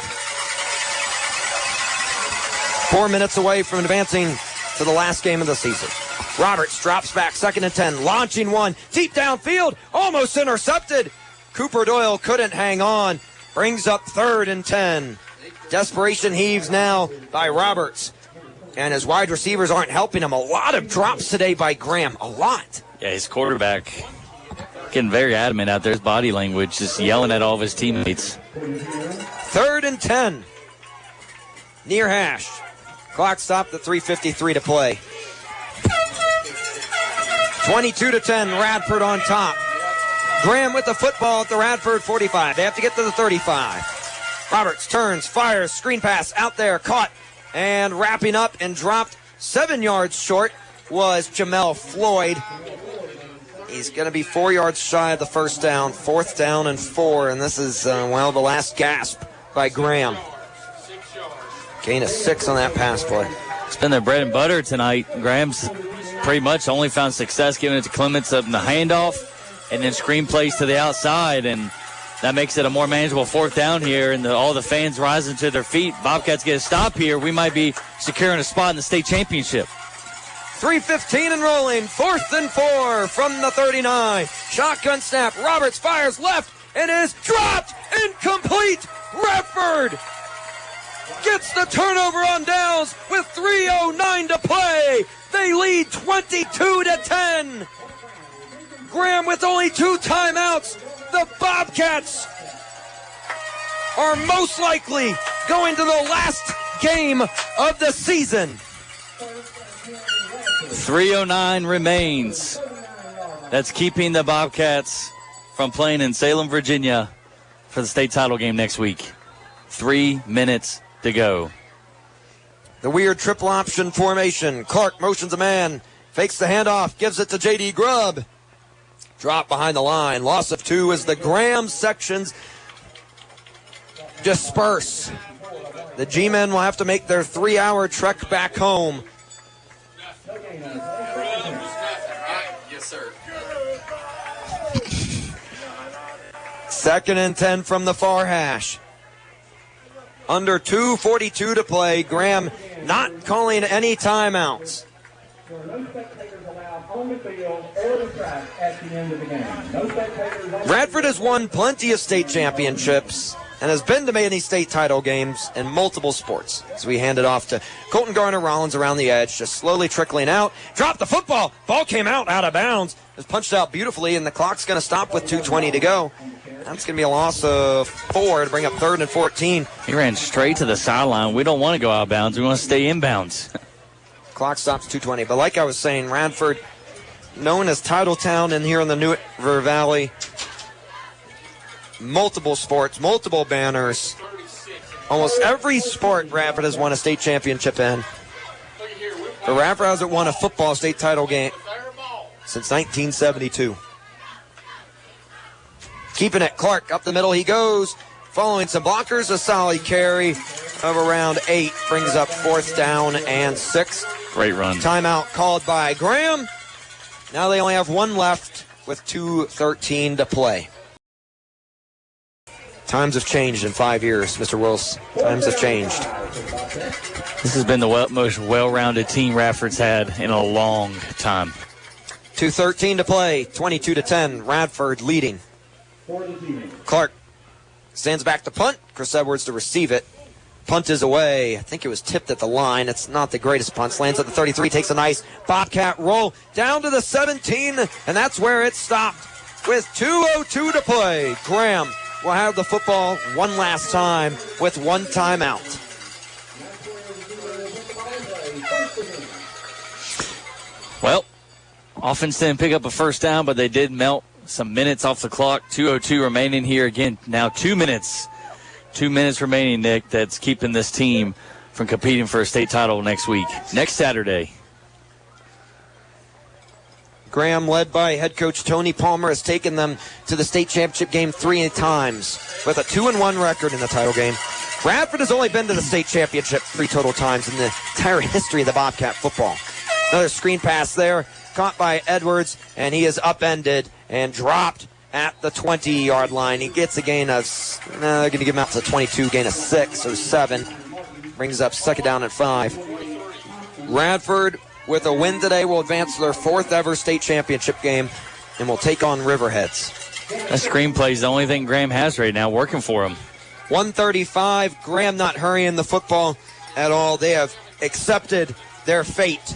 4 minutes away from advancing to the last game of the season. Roberts drops back, 2nd and 10, launching one, deep downfield, almost intercepted. Cooper Doyle couldn't hang on, brings up 3rd and 10. Desperation heaves now by Roberts, and his wide receivers aren't helping him. A lot of drops today by Graham, a lot. Yeah, his quarterback getting very adamant out there, his body language, just yelling at all of his teammates. 3rd and 10. Near hash. Clock stopped at 3:53 to play. 22-10, Radford on top. Graham with the football at the Radford 45. They have to get to the 35. Roberts turns, fires, screen pass out there, caught, and wrapping up and dropped 7 yards short was Jamel Floyd. He's going to be 4 yards shy of the first down. 4th down and 4, and this is, the last gasp by Graham. Gain of 6 on that pass play. It's been their bread and butter tonight. Graham's pretty much only found success giving it to Clements up in the handoff and then screen plays to the outside, and that makes it a more manageable 4th down here, and all the fans rising to their feet. Bobcats get a stop here. We might be securing a spot in the state championship. 3:15 and rolling. 4th and 4 from the 39. Shotgun snap. Roberts fires left and is dropped. Incomplete. Radford gets the turnover on downs with 3:09 to play. They lead 22-10. Graham with only 2 timeouts. The Bobcats are most likely going to the last game of the season. 3:09 remains. That's keeping the Bobcats from playing in Salem, Virginia for the state title game next week. 3 minutes to go. The weird triple option formation. Clark motions a man, fakes the handoff, gives it to J.D. Grubb. Drop behind the line. Loss of 2 as the Graham sections disperse. The G-men will have to make their 3-hour trek back home. Yes, sir. 2nd and 10 from the far hash. Under 2:42 to play. Graham not calling any timeouts. Radford has won plenty of state championships and has been to many state title games in multiple sports. As we hand it off to Colton Garner-Rollins around the edge, just slowly trickling out. Dropped the football. Ball came out of bounds. It was punched out beautifully, and the clock's going to stop with 2:20 to go. That's going to be a loss of 4 to bring up 3rd and 14. He ran straight to the sideline. We don't want to go out of bounds. We want to stay inbounds. Clock stops 2:20. But like I was saying, Radford, known as Titletown and here in the New River Valley, multiple sports, multiple banners. Almost every sport Radford has won a state championship in. But Radford hasn't won a football state title game since 1972. Keeping it, Clark up the middle he goes. Following some blockers, a solid carry of around 8 brings up 4th down and 6. Great run. Timeout called by Graham. Now they only have 1 left with 2:13 to play. Times have changed in 5 years, Mr. Wills. Times have changed. This has been the most well-rounded team Radford's had in a long time. 2:13 to play, 22-10. Radford leading. Clark stands back to punt. Chris Edwards to receive it. Punt is away. I think it was tipped at the line. It's not the greatest punt. Lands at the 33, takes a nice Bobcat roll down to the 17, and that's where it stopped with 2:02 to play. Graham will have the football one last time with 1 timeout. Well, offense didn't pick up a first down, but they did melt some minutes off the clock. 2:02 remaining here. Again, now 2 minutes. 2 minutes remaining, Nick, that's keeping this team from competing for a state title next week. Next Saturday. Graham, led by head coach Tony Palmer, has taken them to the state championship game 3 times with a 2-1 record in the title game. Radford has only been to the state championship 3 total times in the entire history of the Bobcat football. Another screen pass there, caught by Edwards, and he is upended and dropped at the 20-yard line. He gets a gain of, they're going to give him out to 22, gain of 6 or 7. Brings up 2nd down and 5. Radford, with a win today, will advance to their 4th ever state championship game and will take on Riverheads. That screenplay is the only thing Graham has right now working for him. 1:35. Graham not hurrying the football at all. They have accepted their fate.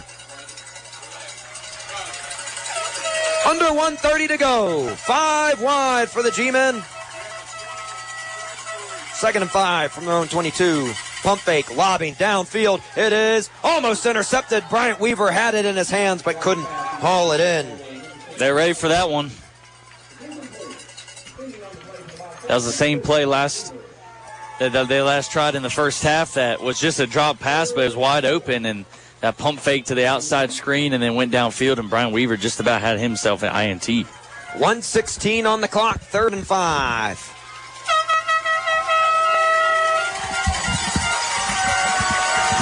Under 1:30 to go. 5 wide for the G-men. 2nd and 5 from their own 22. Pump fake, lobbing downfield. It is almost intercepted. Bryant Weaver had it in his hands but couldn't haul it in. They're ready for that one. That was the same play that they last tried in the first half. That was just a drop pass, but it was wide open, and that pump fake to the outside screen and then went downfield, and Brian Weaver just about had himself an INT. 1:16 on the clock, 3rd and 5.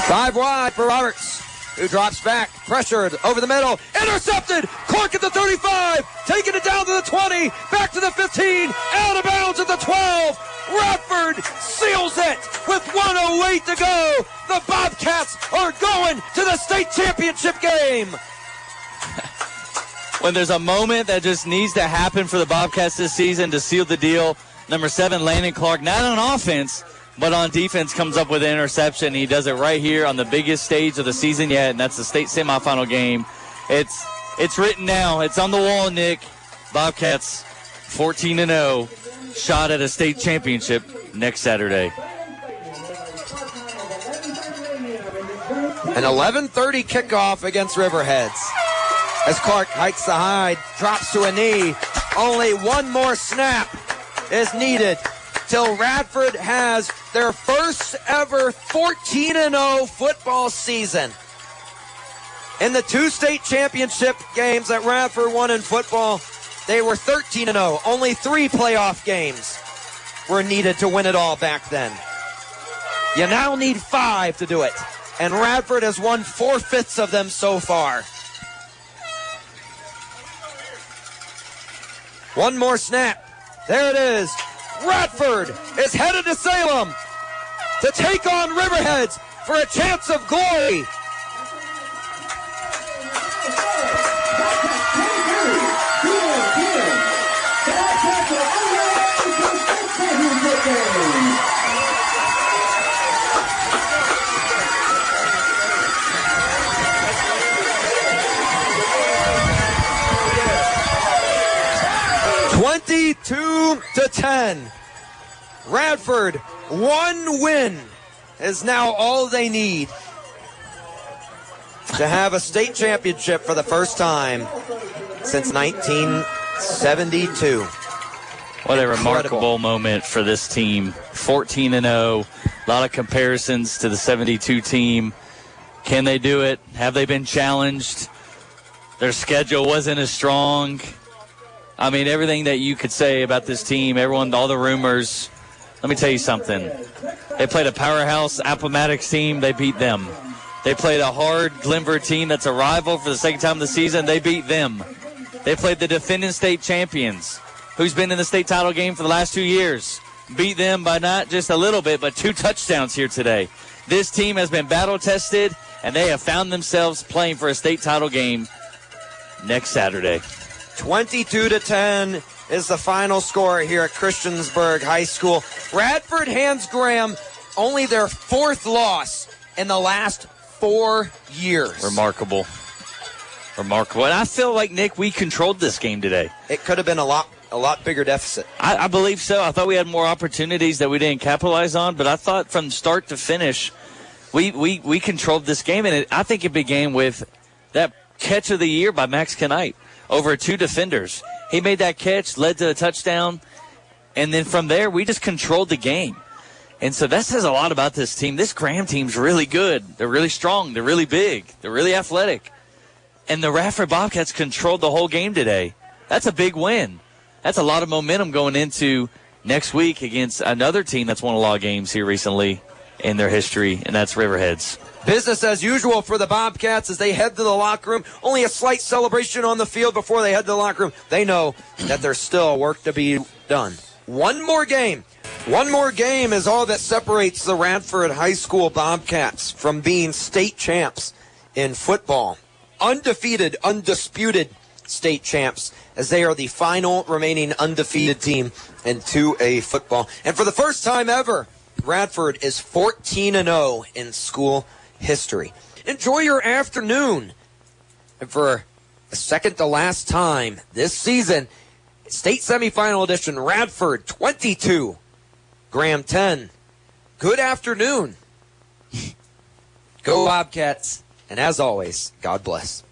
5 wide for Roberts, who drops back, pressured over the middle, intercepted. Clark at the 35, taking it down to the 20, back to the 15, out of bounds at the 12. Radford seals it with 1:08 to go. The Bobcats are going to the state championship game. When there's a moment that just needs to happen for the Bobcats this season to seal the deal, number 7, Landon Clark, not on offense, but on defense, comes up with an interception. He does it right here on the biggest stage of the season yet, and that's the state semifinal game. It's written now. It's on the wall, Nick. Bobcats 14-0, shot at a state championship next Saturday. An 11:30 kickoff against Riverheads. As Clark hikes the hide, drops to a knee. Only one more snap is needed till Radford has their first ever 14-0 football season. In the 2 state championship games that Radford won in football, they were 13-0. Only 3 playoff games were needed to win it all back then. You now need 5 to do it, and Radford has won 4/5 of them so far. One more snap. There it is. Radford is headed to Salem to take on Riverheads for a chance of glory. (22-10). Radford, 1 win is now all they need to have a state championship for the first time since 1972. What a remarkable moment for this team. 14-0. A lot of comparisons to the 72 team. Can they do it? Have they been challenged? Their schedule wasn't as strong. I mean, everything that you could say about this team, everyone, all the rumors, Let me tell you something. They played a powerhouse Appomattox team. They beat them. They played a hard Glenver team that's a rival for the second time of the season. They beat them. They played the defending state champions, who's been in the state title game for the last 2 years. Beat them by not just a little bit, but 2 touchdowns here today. This team has been battle-tested, and they have found themselves playing for a state title game next Saturday. 22-10 is the final score here at Christiansburg High School. Radford hands Graham only their 4th loss in the last 4 years. Remarkable. And I feel like, Nick, we controlled this game today. It could have been a lot bigger deficit. I believe so. I thought we had more opportunities that we didn't capitalize on, but I thought from start to finish, we controlled this game, and I think it began with that catch of the year by Max Knight over 2 defenders. He made that catch, led to a touchdown, and then from there, we just controlled the game. And so that says a lot about this team. This Graham team's really good. They're really strong. They're really big. They're really athletic. And the Radford Bobcats controlled the whole game today. That's a big win. That's a lot of momentum going into next week against another team that's won a lot of games here recently in their history, and that's Riverheads. Business as usual for the Bobcats as they head to the locker room. Only a slight celebration on the field before they head to the locker room. They know that there's still work to be done. One more game. One more game is all that separates the Radford High School Bobcats from being state champs in football. Undefeated, undisputed state champs, as they are the final remaining undefeated team in 2A football. And for the first time ever, Radford is 14-0 in school history. Enjoy your afternoon. And for the second to last time this season, state semifinal edition, Radford 22, Graham 10. Good afternoon. Go Bobcats. And as always, God bless.